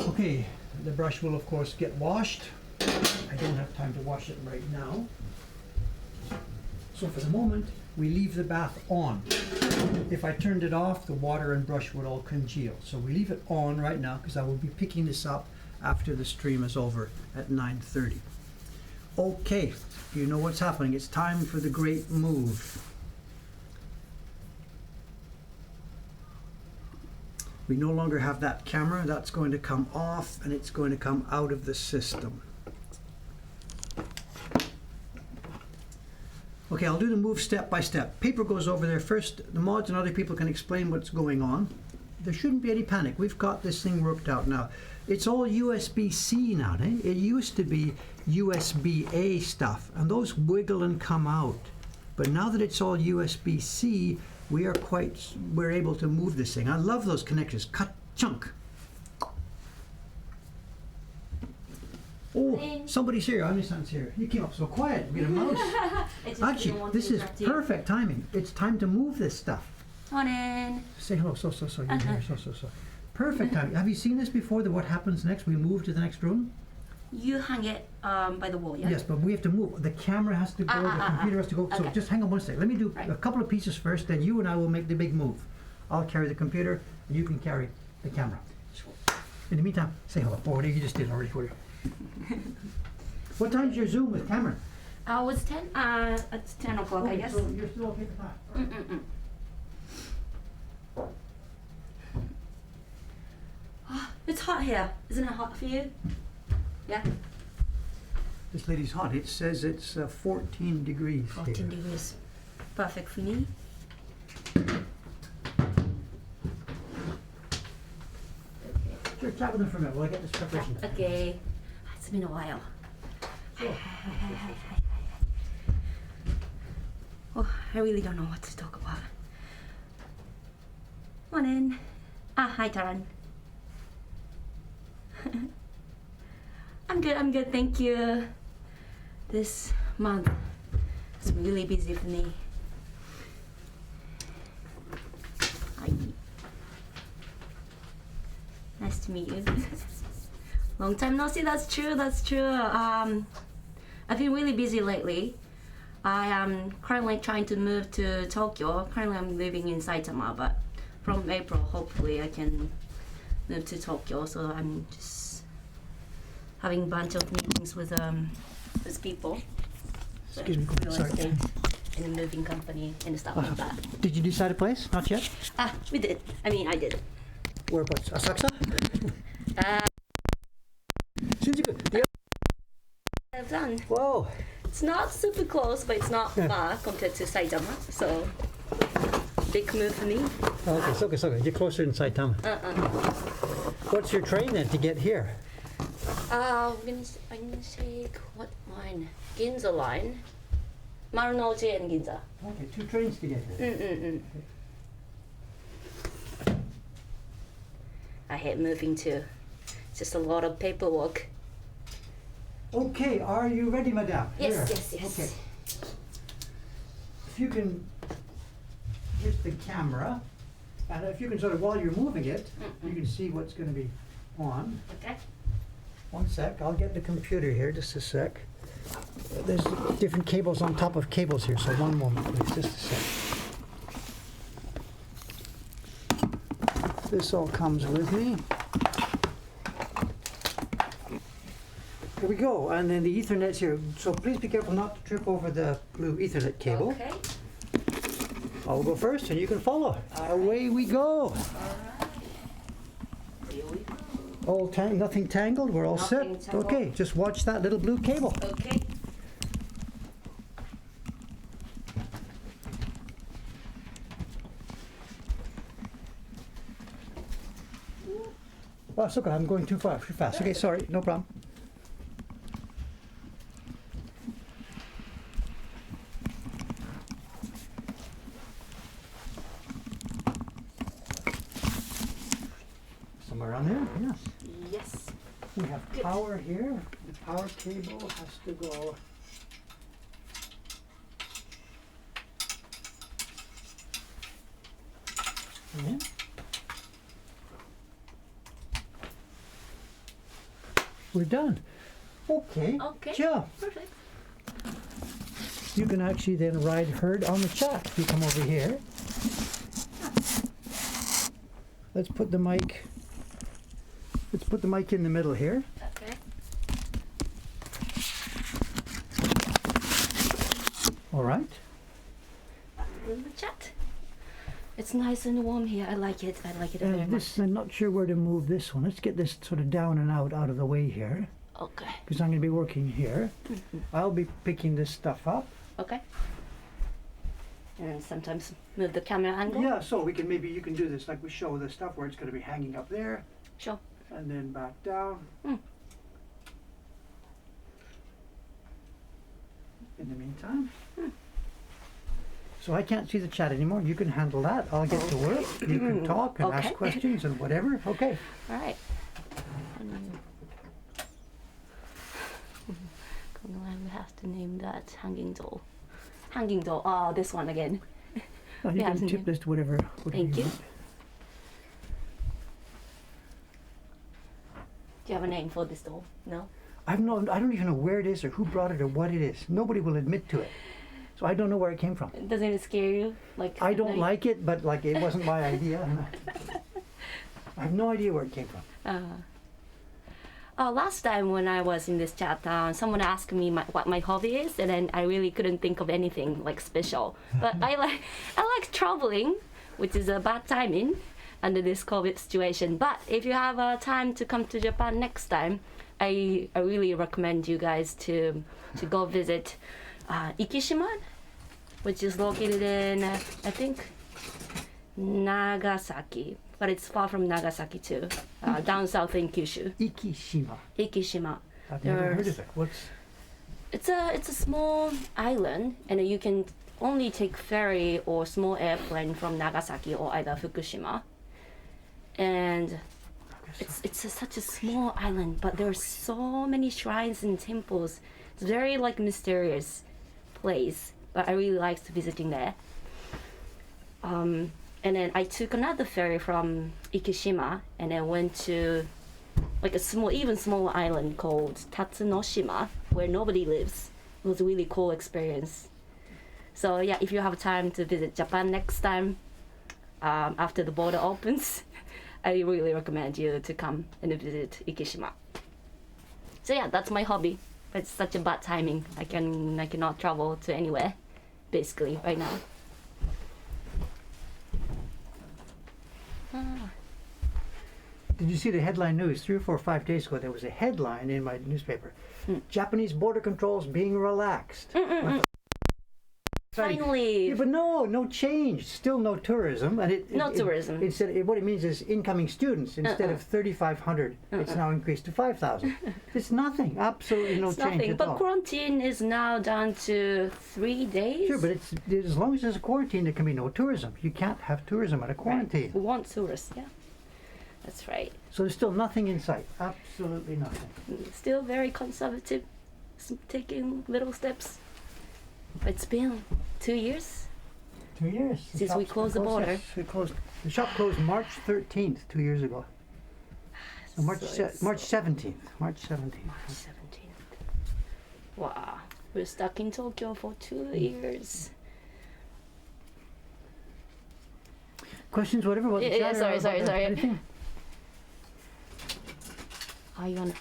Okay, the brush will of course get washed. I don't have time to wash it right now. So for the moment, we leave the bath on. If I turned it off, the water and brush would all congeal. So we leave it on right now because I will be picking this up after the stream is over at 9:30. Okay, you know what's happening. It's time for the great move. We no longer have that camera. That's going to come off and it's going to come out of the system. Okay, I'll do the move step by step. Paper goes over there first. The mods and other people can explain what's going on. There shouldn't be any panic. We've got this thing worked out now. It's all USB-C now. Eh? It used to be USB-A stuff, and those wiggle and come out. But now that it's all USB-C, we're able to move this thing. I love those connectors. Cut chunk. Oh, somebody's here. Amisan's here. You came up so quiet. We get a mouse. Actually, this is perfect timing. It's time to move this stuff. Morning. Say hello. So. You're here. So. Perfect timing. Have you seen this before? What happens next? We move to the next room? You hang it by the wall, yeah? Yes, but we have to move. The camera has to go, the computer has to go. Okay. So just hang on one second. Let me do a couple of pieces first, then you and I will make the big move. I'll carry the computer, and you can carry the camera. Sure. In the meantime, say hello. Oh, you just did already for you. What time's your Zoom with Cameron? It's 10. It's 10 o'clock, I guess. So you're still okay for that? Oh, it's hot here. Isn't it hot for you? Yeah. This lady's hot. It says it's 14 degrees. 14 here. degrees. Perfect for me. Sure, chat with them for a minute while I get this preparation. Okay. It's been a while. Sure. Hi. Oh, I really don't know what to talk about. Morning. Hi, Taran. I'm good, thank you. This month is really busy for me. Hi. Nice to meet you. Long time no see, that's true. I've been really busy lately. I am currently trying to move to Tokyo. Currently I'm living in Saitama, but from April hopefully I can move to Tokyo. So I'm just having a bunch of meetings with people. Excuse me, real sorry. estate and a moving company and stuff like that. Did you decide a place? Not yet? We did. I did. Whereabouts? Asakusa? Shinjuku. Yeah. I've done. Whoa. It's not super close, but it's not far compared to Saitama. So big move for me. Oh, okay, so you're closer than Saitama. What's your train then to get here? I'm gonna take what line? Ginza line. Marunouchi and Ginza. Okay, 2 trains to get here. I hate moving too. It's just a lot of paperwork. Okay, are you ready, madame? Yes, Here. yes, yes. Okay. If you can hit the camera, and if you can sort of, while you're moving it, you can see what's going to be on. Okay. One sec, I'll get the computer here, just a sec. There's different cables on top of cables here, so one moment, please, just a sec. This all comes with me. Here we go, and then the Ethernet's here. So please be careful not to trip over the blue Ethernet cable. Okay. I'll go first, and you can follow. Away we go. All right. Here we go. All nothing tangled. We're all Nothing set. tangled. Okay, just watch that little blue cable. Okay. Oh, it's okay. I'm going too fast. Okay, sorry. No problem. Somewhere around there. Yes. Yes. We have Good. power here. The power cable has to go. Yeah. We're done. Okay. Okay. Yeah. Perfect. You can actually then ride herd on the chat if you come over here. Let's put the mic. Let's put the mic in the middle here. Okay. All right. In the chat. It's nice and warm here. I like it. I like it very much. This, I'm not sure where to move this one. Let's get this sort of down and out of the way here, Okay. because I'm going to be working here. I'll be picking this stuff up. Okay. And sometimes move the camera angle. Yeah, so we can maybe you can do this like we show the stuff where it's going to be hanging up there, Sure. and then back down. Mm. In the meantime. So I can't see the chat anymore. You can handle that. I'll get to work. You can talk and Okay. ask questions and whatever. Okay. All right. We have to name that hanging doll. Hanging doll. Oh, this one again. Well, you Yeah, can tip this to whatever. Thank you. want. Do you have a name for this doll? No? I don't even know where it is or who brought it or what it is. Nobody will admit to it. So I don't know where it came from. Doesn't it scare you? Like I don't like it, but like it wasn't my idea. I have no idea where it came from. Last time when I was in this chat, someone asked me what my hobby is, and then I really couldn't think of anything like special. But I like traveling, which is a bad timing under this COVID situation. But if you have time to come to Japan next time, I really recommend you guys to go visit Ikishima, which is located in I think Nagasaki, but it's far from Nagasaki too, down south in Kyushu. Ikishima. Ikishima. I've never heard of it. It's a small island, and you can only take ferry or small airplane from Nagasaki or either Fukushima. And it's such a small island, but there are so many shrines and temples. It's very like mysterious place, but I really liked visiting there. And then I took another ferry from Ikishima and then went to like a even smaller island called Tatsunoshima, where nobody lives. It was a really cool experience. So yeah, if you have time to visit Japan next time, after the border opens, I really recommend you to come and visit Ikishima. So yeah, that's my hobby. But it's such a bad timing. I cannot travel to anywhere, basically, right now. Did you see the headline news? 3 or 4 or 5 days ago, there was a headline in my newspaper. Japanese border controls being relaxed. Finally! Yeah, but no change. Still no tourism. And tourism. What it means is incoming students, instead of 3,500, it's now increased to 5,000. It's nothing. Absolutely no It's change nothing. at But all. quarantine is now down to 3 days. Sure, but as long as there's a quarantine, there can be no tourism. You can't have tourism at a quarantine. We want tourists, yeah. That's right. So there's still nothing in sight. Absolutely nothing. Still very conservative, taking little steps. It's been 2 years 2 years. since we closed the border. Yes, we closed. The shop closed March 13th, 2 years ago. So March 17th. March 17th. March 17th. Wow. We're stuck in Tokyo for 2 years. Questions, whatever. About the Yeah, chat or sorry. about anything? Are you on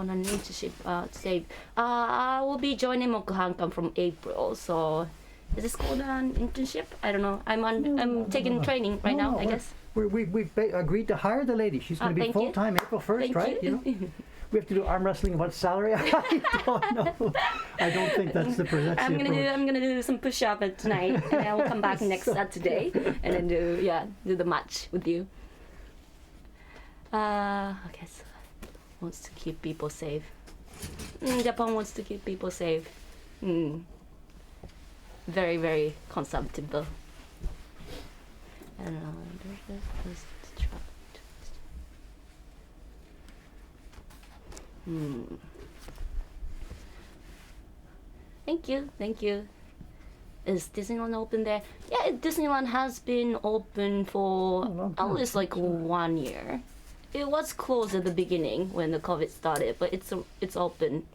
an internship today? I will be joining Mokuhankan from April. So, is this called an internship? I don't know. I'm taking training right now. I guess. We've agreed to hire the lady. She's going to be full time April 1st, Thank right? you. You know, we have to do arm wrestling about salary. I don't know. I don't think that's the approach. I'm gonna do some push up tonight, and I will come back next Saturday and then do the match with you. Okay, so wants to keep people safe. Japan wants to keep people safe. Very, very conservative though. I don't know. Thank you. Is Disneyland open there? Yeah, Disneyland has been open for at least like 1 year. It was closed at the beginning when the COVID started, but it's open.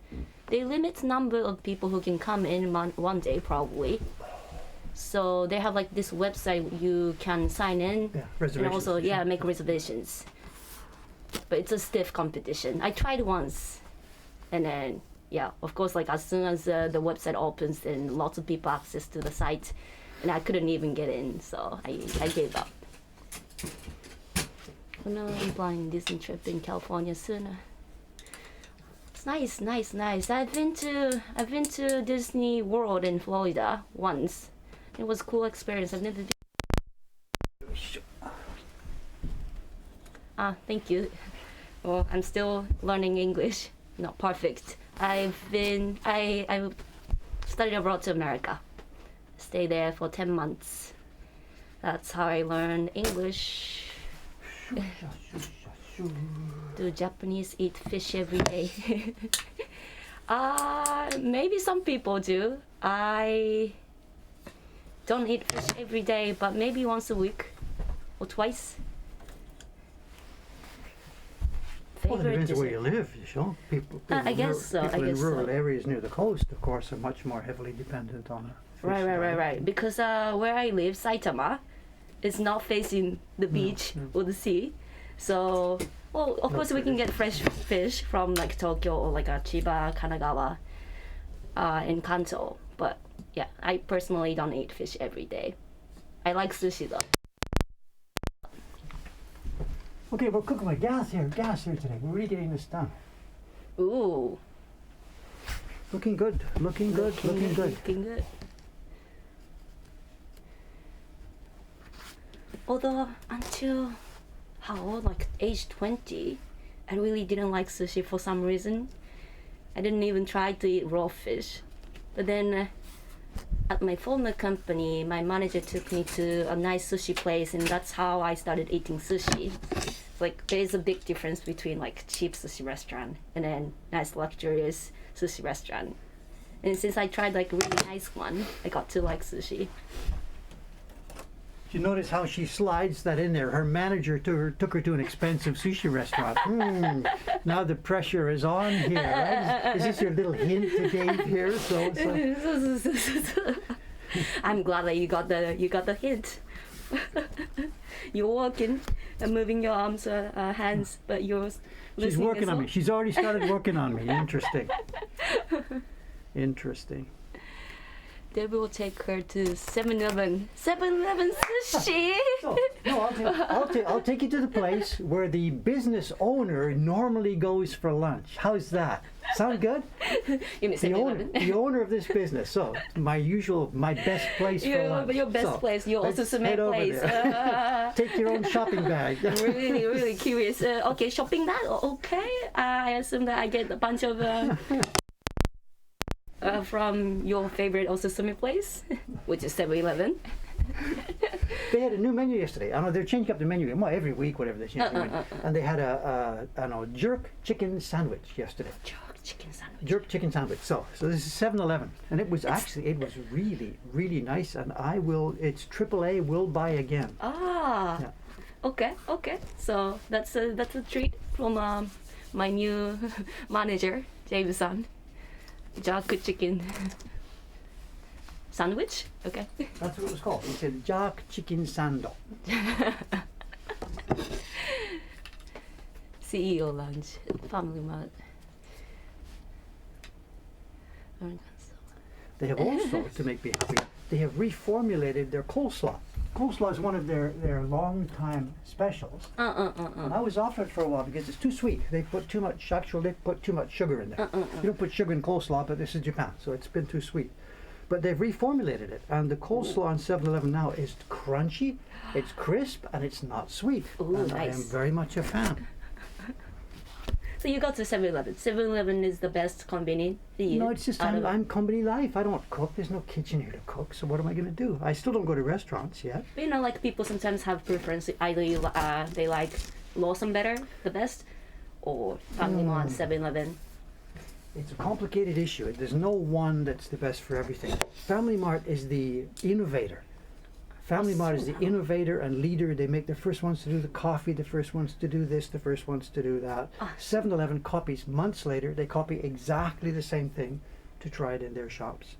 They limit number of people who can come in one day probably. So they have like this website you can sign in and also make reservations. But it's a stiff competition. I tried once, and then of course, like as soon as the website opens, then lots of people access to the site, and I couldn't even get in, so I gave up. Oh no, I'm planning Disney trip in California sooner. It's nice. I've been to Disney World in Florida once. It was a cool experience. I've never been. Thank you. Well, I'm still learning English. Not perfect. I studied abroad to America. Stayed there for 10 months. That's how I learned English. Do Japanese eat fish every day? Maybe some people do. I don't eat fish every day, but maybe once a week or twice. Well, it depends where you live, you know. People I guess so. People in rural areas near the coast, of course, are much more heavily dependent on fish. Right. Because where I live, Saitama, is not facing the beach or the sea. So, well, of course we can get fresh fish from like Tokyo or like Chiba, Kanagawa, in Kanto. But yeah, I personally don't eat fish every day. I like sushi though. Okay, we're cooking with gas here today. We're really getting this done. Ooh. Looking good. Looking good. Although until how old? Like age 20, I really didn't like sushi for some reason. I didn't even try to eat raw fish. But then at my former company, my manager took me to a nice sushi place, and that's how I started eating sushi. Like there is a big difference between like cheap sushi restaurant and then nice luxurious sushi restaurant. And since I tried like a really nice one, I got to like sushi. Did you notice how she slides that in there? Her manager took her to an expensive sushi restaurant. Now the pressure is on here, right? Is this your little hint to Dave here? So. I'm glad that you got the hint. You're walking and moving your arms, hands, but you're. She's working on me. She's already started working on me. Interesting. Then we will take her to 7-Eleven. 7-Eleven sushi. I'll take you to the place where the business owner normally goes for lunch. How's that? Sound good? You mean 7-Eleven? The owner of this business. So my best place for lunch. Your best place. Your also cement place. Take your own shopping bag. Really curious. Okay, shopping bag. Okay. I assume that I get a bunch of. From your favorite osusumi place, which is 7-Eleven. They had a new menu yesterday. I know they're changing up the menu. Well, every week, whatever they change the menu. And they had a jerk chicken sandwich yesterday. Jerk chicken sandwich. Jerk chicken sandwich. So this is 7-Eleven, and it was really, really nice. And it's AAA. Will buy again. Ah. Yeah. Okay. So that's a treat from my new manager, James-san. Jerk chicken sandwich. Okay. That's what it was called. He said jerk chicken sando. CEO Lounge, Family Mart. They have also, to make me happy, they have reformulated their coleslaw. Coleslaw is one of their long-time specials. And I was off it for a while because it's too sweet. They put too much, they put too much sugar in there. You don't put sugar in coleslaw, but this is Japan, so it's been too sweet. But they've reformulated it, and the coleslaw on 7-Eleven now is crunchy, it's crisp, and it's not sweet. And nice. I am very much a fan. So you go to 7-Eleven. 7-Eleven is the best convenient for you? No, it's just I'm company life. I don't cook. There's no kitchen here to cook. So what am I going to do? I still don't go to restaurants yet. But you know, like people sometimes have preference. Either they like Lawson better, the best, or Family Mart, 7-Eleven. It's a complicated issue. There's no one that's the best for everything. Family Mart is the innovator. Family Mart is the innovator and leader. They make the first ones to do the coffee, the first ones to do this, the first ones to do that. 7-Eleven copies months later. They copy exactly the same thing to try it in their shops.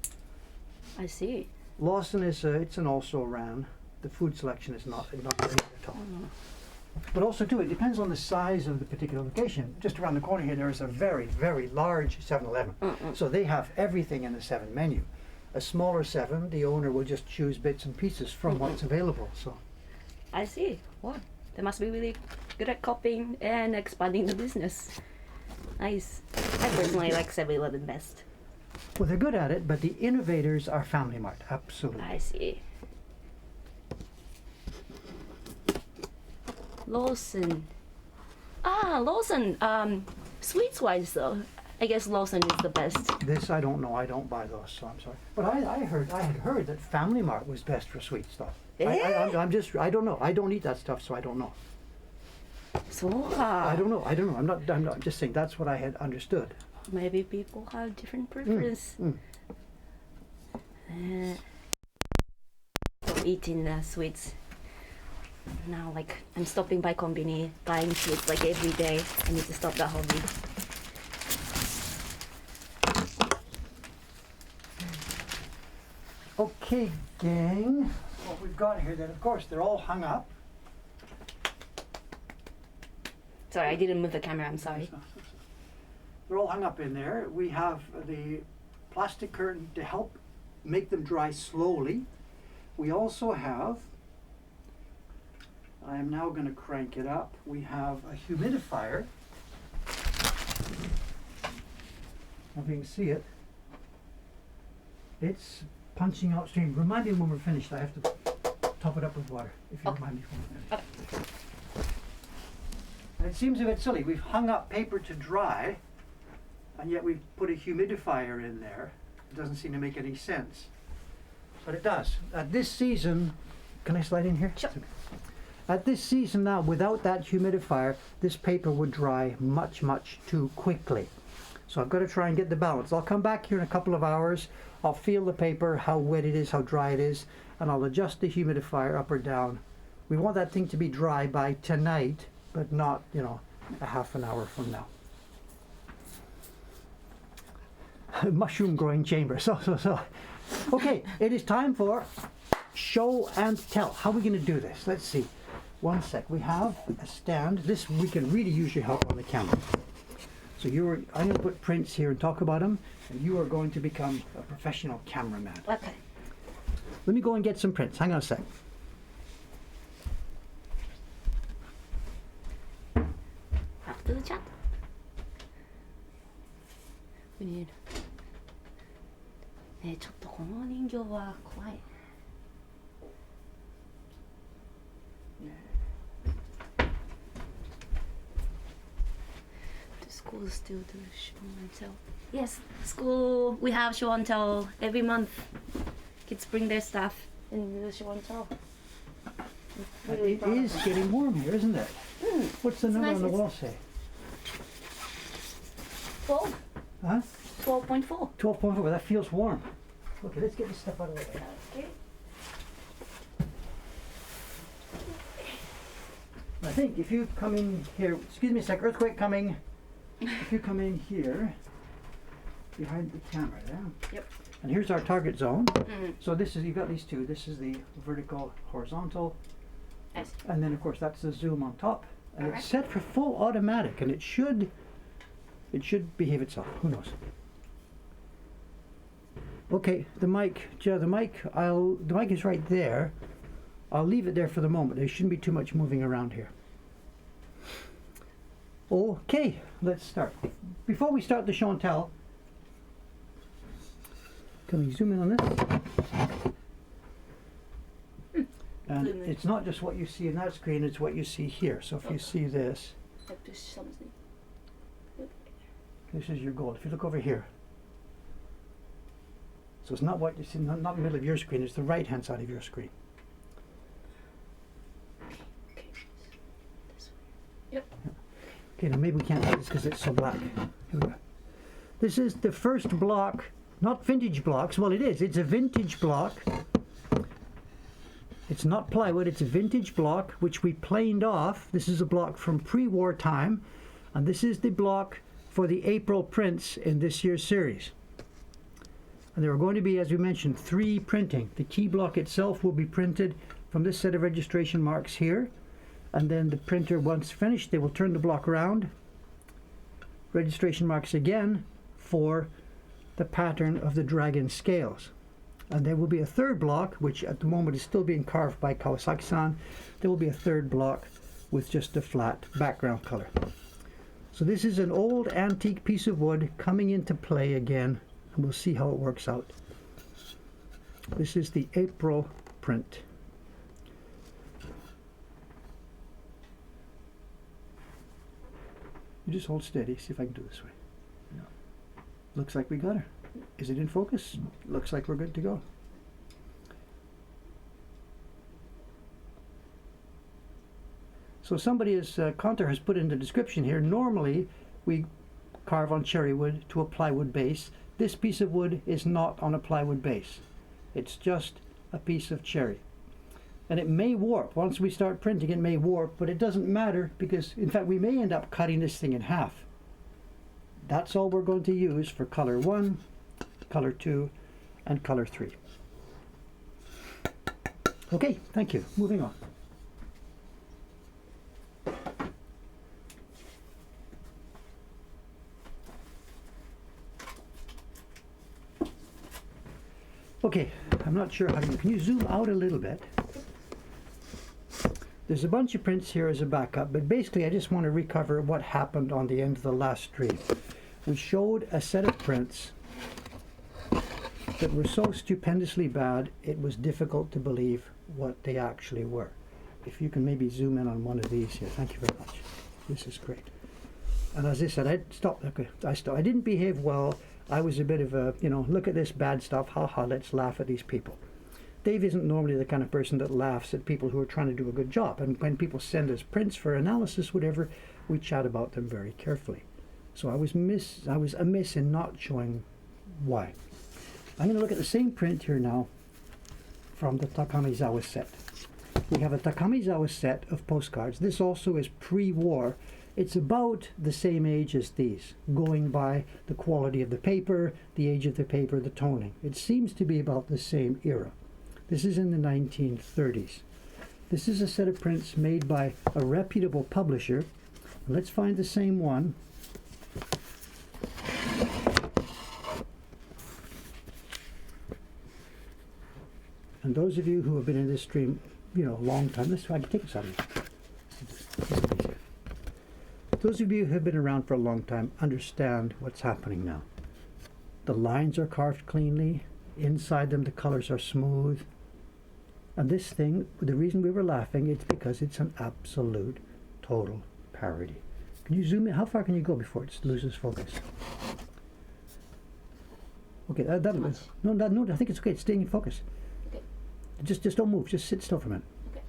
I see. Lawson is it's an also-ran. The food selection is not great at all. But also too, it depends on the size of the particular location. Just around the corner here, there is a very, very large 7-Eleven. So they have everything in the 7 menu. A smaller 7, the owner will just choose bits and pieces from what's available. So I see. Wow, they must be really good at copying and expanding the business. Nice. I personally like 7-Eleven best. Well, they're good at it, but the innovators are Family Mart. Absolutely. I see. Lawson. Lawson. Sweets wise though, I guess Lawson is the best. This I don't know. I don't buy those, so I'm sorry. But I had heard that Family Mart was best for sweet stuff. I don't know. I don't eat that stuff, so I don't know. I don't know. I'm just saying that's what I had understood. Maybe people have different preference. Eating sweets. Now, like, I'm stopping by Konbini, buying sweets like every day. I need to stop that hobby. Okay, gang. What we've got here, then, of course, they're all hung up. Sorry, I didn't move the camera. I'm sorry. They're all hung up in there. We have the plastic curtain to help make them dry slowly. We also have, I am now going to crank it up, we have a humidifier. If you can see it, it's punching out steam. Remind me when we're finished, I have to top it up with water, if you remind me when we're finished. And it seems a bit silly. We've hung up paper to dry, and yet we've put a humidifier in there. It doesn't seem to make any sense. But it does. At this season, can I slide in here? Sure. At this season now, without that humidifier, this paper would dry much, much too quickly. So I've got to try and get the balance. I'll come back here in a couple of hours. I'll feel the paper, how wet it is, how dry it is, and I'll adjust the humidifier up or down. We want that thing to be dry by tonight, but not, a half an hour from now. Mushroom growing chamber. So. Okay, it is time for show and tell. How are we going to do this? Let's see. One sec. We have a stand. This we can really use your help on the camera. So I'm going to put prints here and talk about them, and you are going to become a professional cameraman. Okay. Let me go and get some prints. Hang on a sec. After the chat. We need. ねえ、ちょっとこの人形は怖い。Do schools still do show and tell? Yes, school we have show and tell every month. Kids bring their stuff and do show and tell. Really It proud of is them. getting warm here, isn't it? What's the It's number nice. on the It's wall say? 12. Huh? 12.4. 12.4. That feels warm. Okay, let's get this stuff out of the way. Okay. I think if you come in here, excuse me a sec, earthquake coming. If you come in here, behind the camera there. Yep. And here's our target zone. Mm. So this is, you've got these two. This is the vertical, horizontal. I see. And then of course that's the zoom on top. And Alright. it's set for full automatic and it should behave itself. Who knows? Okay, the mic, Joe, the mic is right there. I'll leave it there for the moment. There shouldn't be too much moving around here. Okay, let's start. Before we start the show and tell, can we zoom in on this? And Zoom in. it's not just what you see in that screen, it's what you see here. So if you see this, I push something. this is your goal. If you look over here, so it's not what you see, not in the middle of your screen, it's the right hand side of your screen. Okay. This way. Okay, now maybe we can't do this because it's so black. Here we go. This is the first block, not vintage blocks. Well, it is. It's a vintage block. It's not plywood. It's a vintage block which we planed off. This is a block from pre-war time, and this is the block for the April prints in this year's series. And there are going to be, as we mentioned, 3 printing. The key block itself will be printed from this set of registration marks here. And then the printer, once finished, they will turn the block around. Registration marks again for the pattern of the dragon scales. And there will be a third block, which at the moment is still being carved by Kawasaki-san. There will be a third block with just a flat background color. So this is an old antique piece of wood coming into play again, and we'll see how it works out. This is the April print. You just hold steady, see if I can do it this way. Yeah. Looks like we got her. Is it in focus? Looks like we're good to go. So somebody has, Conter has put in the description here, normally we carve on cherry wood to a plywood base. This piece of wood is not on a plywood base. It's just a piece of cherry. And it may warp. Once we start printing, it may warp, but it doesn't matter because, in fact, we may end up cutting this thing in half. That's all we're going to use for color 1, color 2, and color 3. Okay, thank you. Moving on. Okay, I'm not sure how to, can you zoom out a little bit? There's a bunch of prints here as a backup, but basically I just want to recover what happened on the end of the last stream. We showed a set of prints that were so stupendously bad, it was difficult to believe what they actually were. If you can maybe zoom in on one of these here, thank you very much. This is great. And as I said, I stopped. Okay, I stopped. I didn't behave well. I was a bit of a, look at this bad stuff. Haha, let's laugh at these people. Dave isn't normally the kind of person that laughs at people who are trying to do a good job. And when people send us prints for analysis, whatever, we chat about them very carefully. So I was amiss in not showing why. I'm going to look at the same print here now from the Takamizawa set. We have a Takamizawa set of postcards. This also is pre-war. It's about the same age as these, going by the quality of the paper, the age of the paper, the toning. It seems to be about the same era. This is in the 1930s. This is a set of prints made by a reputable publisher. Let's find the same one. And those of you who have been in this stream, a long time, I can take this out of you. Those of you who have been around for a long time understand what's happening now. The lines are carved cleanly. Inside them, the colors are smooth. And this thing, the reason we were laughing, it's because it's an absolute, total parody. Can you zoom in? How far can you go before it loses focus? Okay, no, I think it's okay. It's staying in focus. Okay. Just don't move. Just sit still for a minute. Okay.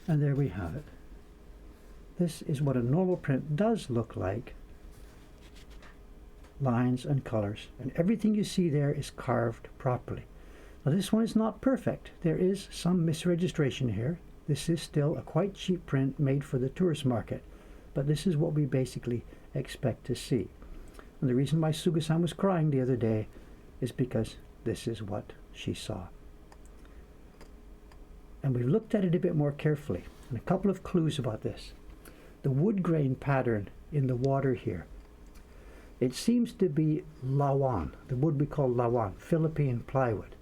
And there we have it. This is what a normal print does look like. Lines and colors, and everything you see there is carved properly. Now this one is not perfect. There is some misregistration here. This is still a quite cheap print made for the tourist market, but this is what we basically expect to see. And the reason why Suga-san was crying the other day is because this is what she saw. And we've looked at it a bit more carefully, and a couple of clues about this. The wood grain pattern in the water here, it seems to be lawan, the wood we call lawan, Philippine plywood,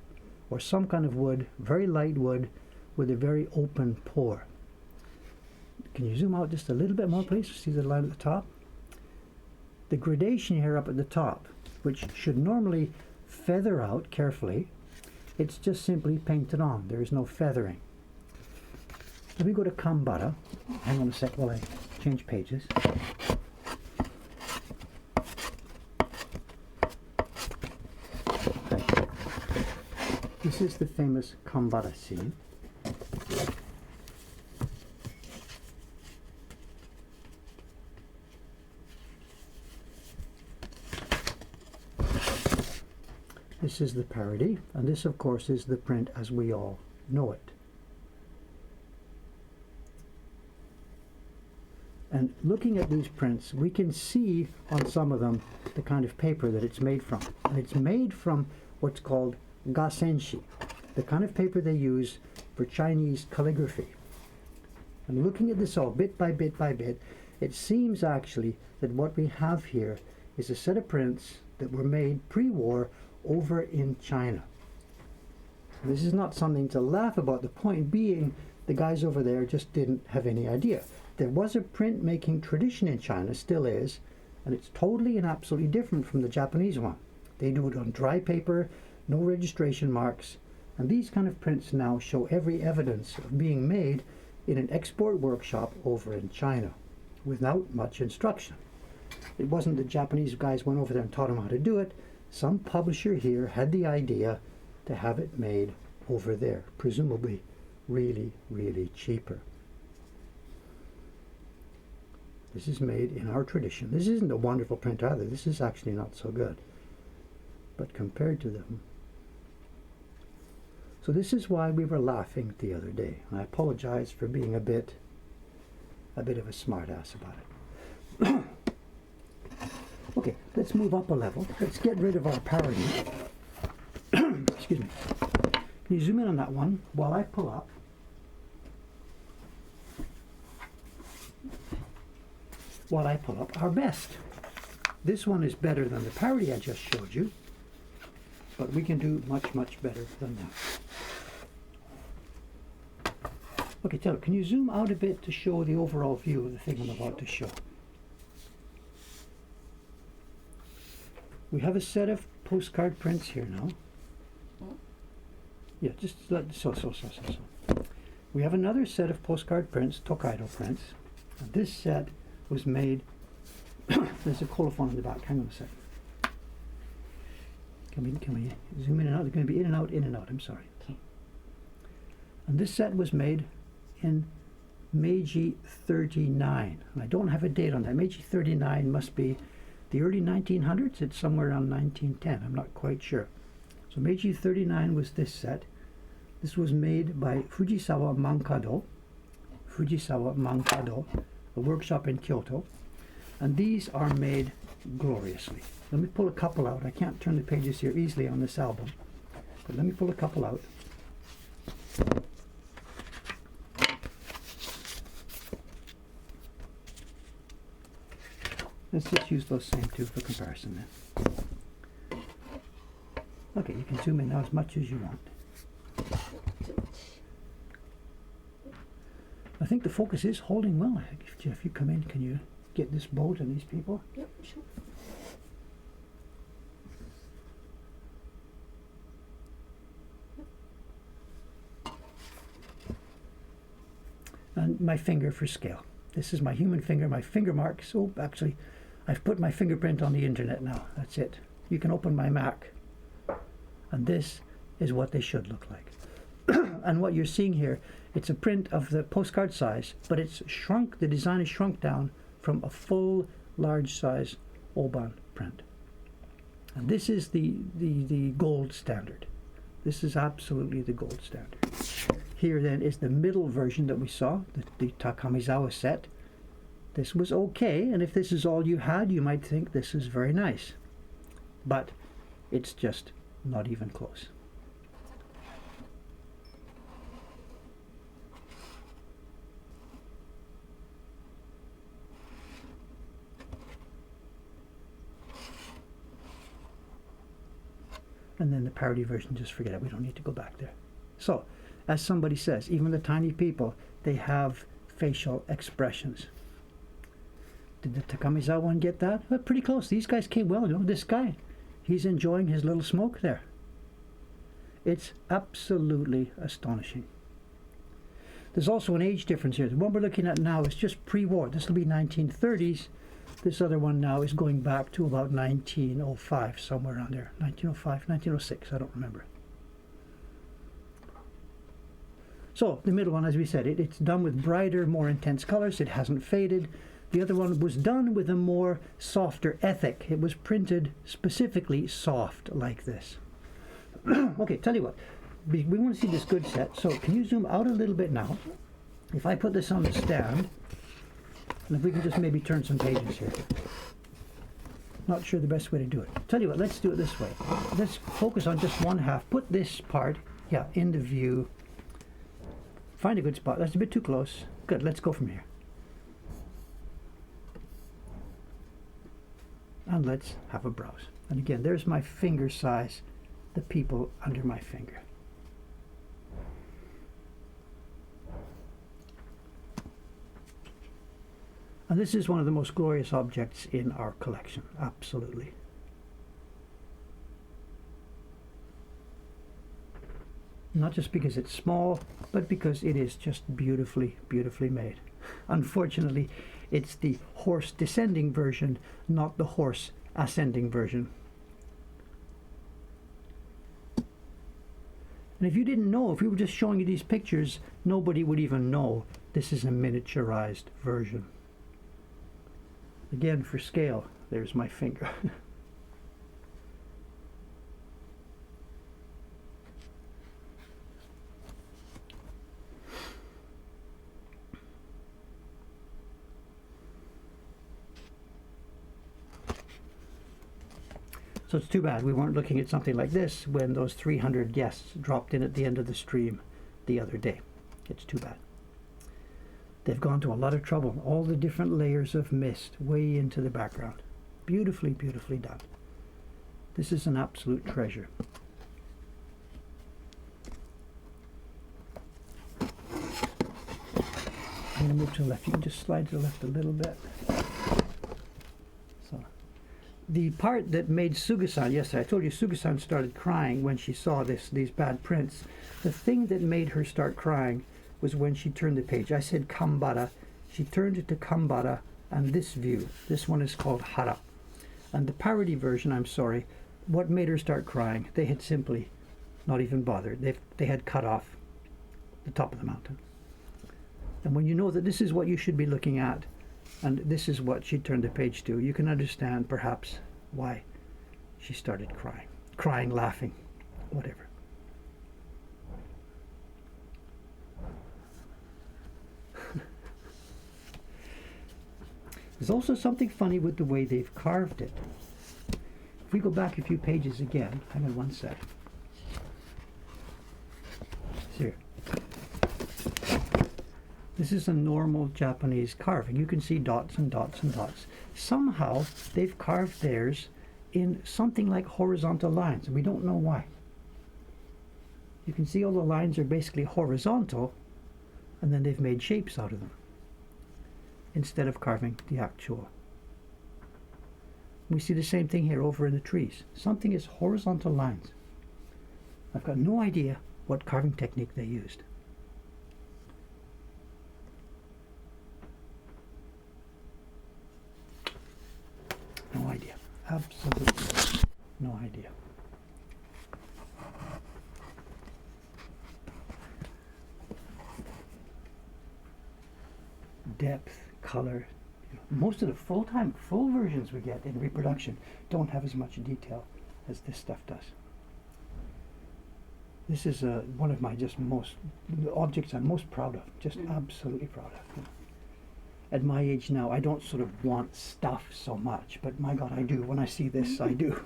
or some kind of wood, very light wood with a very open pore. Can you zoom out just a little bit more, please? See the line at the top? The gradation here up at the top, which should normally feather out carefully, it's just simply painted on. There is no feathering. Let me go to Kambara. Hang on a sec while I change pages. Okay. This is the famous Kambara scene. This is the parody, and this of course is the print as we all know it. And looking at these prints, we can see on some of them the kind of paper that it's made from. And it's made from what's called gasenshi, the kind of paper they use for Chinese calligraphy. And looking at this all bit by bit by bit, it seems actually that what we have here is a set of prints that were made pre-war over in China. This is not something to laugh about. The point being, the guys over there just didn't have any idea. There was a printmaking tradition in China, still is, and it's totally and absolutely different from the Japanese one. They do it on dry paper, no registration marks, and these kind of prints now show every evidence of being made in an export workshop over in China without much instruction. It wasn't the Japanese guys went over there and taught them how to do it. Some publisher here had the idea to have it made over there, presumably really, really cheaper. This is made in our tradition. This isn't a wonderful print either. This is actually not so good. But compared to them. So this is why we were laughing the other day. And I apologize for being a bit of a smartass about it. Okay, let's move up a level. Let's get rid of our parody. Excuse me. Can you zoom in on that one while I pull up? Our best. This one is better than the parody I just showed you, but we can do much, much better than that. Okay, Taylor, can you zoom out a bit to show the overall view of the thing I'm about to show? We have a set of postcard prints here now. Yeah, just let so. We have another set of postcard prints, Tokaido prints. And this set was made. There's a colophon in the back. Hang on a sec. Can we zoom in and out? They're going to be in and out, in and out. I'm sorry. Okay. And this set was made in Meiji 39. And I don't have a date on that. Meiji 39 must be the early 1900s. It's somewhere around 1910. I'm not quite sure. So Meiji 39 was this set. This was made by Fujisawa Mankado, a workshop in Kyoto. And these are made gloriously. Let me pull a couple out. I can't turn the pages here easily on this album, but let me pull a couple out. Let's just use those same two for comparison then. Okay, you can zoom in now as much as you want. I think the focus is holding well. If Jeff, you come in, can you get this boat and these people? Yep, sure. And my finger for scale. This is my human finger, my finger marks. Oh, actually, I've put my fingerprint on the internet now. That's it. You can open my Mac. And this is what they should look like. And what you're seeing here, it's a print of the postcard size, but it's shrunk, the design is shrunk down from a full large size Oban print. And this is the gold standard. This is absolutely the gold standard. Here then is the middle version that we saw, the Takamizawa set. This was okay, and if this is all you had, you might think this is very nice. But it's just not even close. And then the parody version, just forget it. We don't need to go back there. So, as somebody says, even the tiny people, they have facial expressions. Did the Takamizawa one get that? Well, pretty close. These guys came well. You know, this guy, he's enjoying his little smoke there. It's absolutely astonishing. There's also an age difference here. The one we're looking at now is just pre-war. This will be 1930s. This other one now is going back to about 1905, somewhere around there. 1905, 1906, I don't remember. So, the middle one, as we said, it's done with brighter, more intense colors. It hasn't faded. The other one was done with a more softer ethic. It was printed specifically soft, like this. Okay, tell you what. We want to see this good set. So, can you zoom out a little bit now? If I put this on the stand, and if we can just maybe turn some pages here. Not sure the best way to do it. Tell you what, let's do it this way. Let's focus on just one half. Put this part, in the view. Find a good spot. That's a bit too close. Good, let's go from here. And let's have a browse. And again, there's my finger size, the people under my finger. And this is one of the most glorious objects in our collection, absolutely. Not just because it's small, but because it is just beautifully, beautifully made. Unfortunately, it's the horse descending version, not the horse ascending version. And if you didn't know, if we were just showing you these pictures, nobody would even know this is a miniaturized version. Again, for scale, there's my finger. So it's too bad we weren't looking at something like this when those 300 guests dropped in at the end of the stream the other day. It's too bad. They've gone to a lot of trouble. All the different layers of mist way into the background. Beautifully, beautifully done. This is an absolute treasure. I'm going to move to the left. You can just slide to the left a little bit. So, the part that made Suga-san, yesterday, I told you Suga-san started crying when she saw these bad prints. The thing that made her start crying was when she turned the page. I said Kambara. She turned it to Kambara and this view. This one is called Hara. And the parody version, I'm sorry, what made her start crying? They had simply not even bothered. They had cut off the top of the mountain. And when you know that this is what you should be looking at, and this is what she turned the page to, you can understand perhaps why she started crying. Crying, laughing, whatever. There's also something funny with the way they've carved it. If we go back a few pages again, hang on one sec. Here. This is a normal Japanese carving. You can see dots and dots and dots. Somehow they've carved theirs in something like horizontal lines, and we don't know why. You can see all the lines are basically horizontal, and then they've made shapes out of them, instead of carving the actual. We see the same thing here over in the trees. Something is horizontal lines. I've got no idea what carving technique they used. No idea. Absolutely no idea. depth, color. Most of the full versions we get in reproduction don't have as much detail as this stuff does. This is one of my the objects I'm most proud of, just absolutely proud of. At my age now, I don't sort of want stuff so much, but my God, I do. When I see this, I do.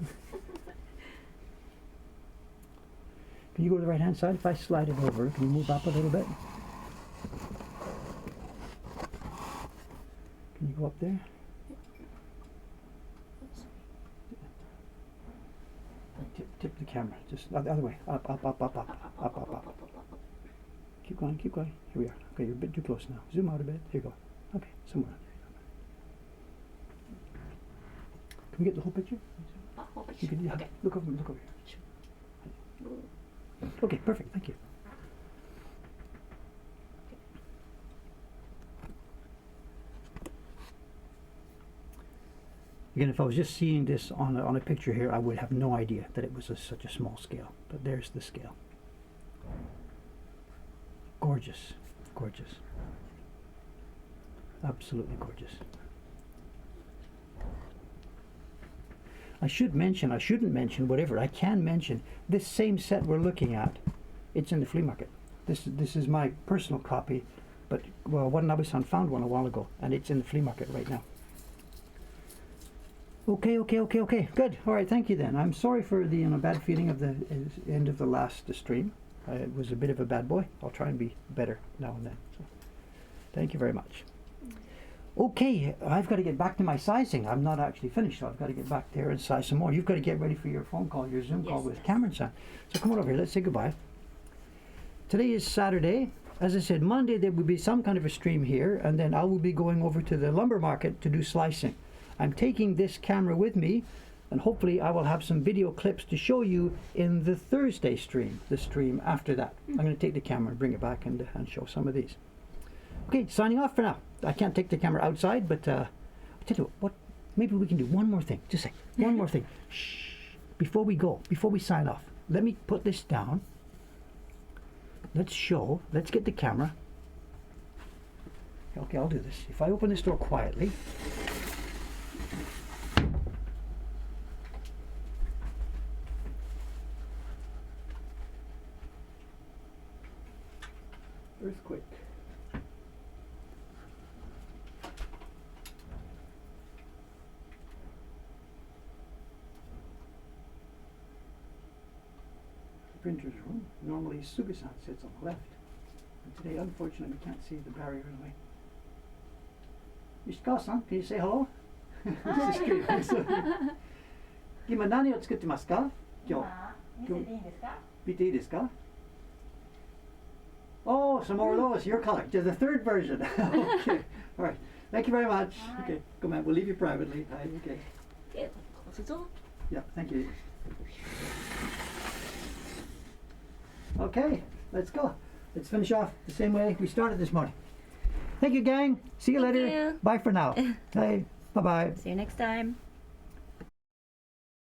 Can you go to the right-hand side? If I slide it over, can you move up a little bit? Can you go up there? Tip the camera, just the other way. Up. Keep going. Here we are. Okay, you're a bit too close now. Zoom out a bit. Here you go. Okay, somewhere. Can we get the whole picture? Whole picture. Yeah. Okay. Look over here. Okay, perfect. Thank you. Again, if I was just seeing this on a picture here, I would have no idea that it was such a small scale. But there's the scale. Gorgeous. Absolutely gorgeous. I shouldn't mention, whatever. I can mention this same set we're looking at. It's in the flea market. This is my personal copy, but Watanabe-san found one a while ago, and it's in the flea market right now. Okay. Good. All right. Thank you then. I'm sorry for the bad feeling of the end of the last stream. I was a bit of a bad boy. I'll try and be better now and then. So, thank you very much. Okay, I've got to get back to my sizing. I'm not actually finished, so I've got to get back there and size some more. You've got to get ready for your phone call, your Zoom call with Cameron-san. So come on over here. Let's say goodbye. Today is Saturday. As I said, Monday there will be some kind of a stream here, and then I will be going over to the lumber market to do slicing. I'm taking this camera with me, and hopefully I will have some video clips to show you in the Thursday stream, the stream after that. I'm going to take the camera and bring it back and show some of these. Okay, signing off for now. I can't take the camera outside, but I'll tell you what, maybe we can do one more thing. Just a second. One more thing. Shh. Before we sign off, let me put this down. Let's get the camera. Okay, I'll do this. If I open this door quietly. Earthquake. Printer's room. Normally Suga-san sits on the left. And today, unfortunately, we can't see the barrier in the way. Ishikawa-san, can you say hello? Ima nani o tsukutte masu ka? Kyou. Mite ii desu ka? Oh, some more of those. Your color. The third version. Okay. All right. Thank you very much. Okay. Come on. We'll leave you privately. Okay. Yeah. Thank you. Okay. Let's go. Let's finish off the same way we started this morning. Thank you, gang. See you later. You. Bye for now. Hey. Bye-bye. See you next time.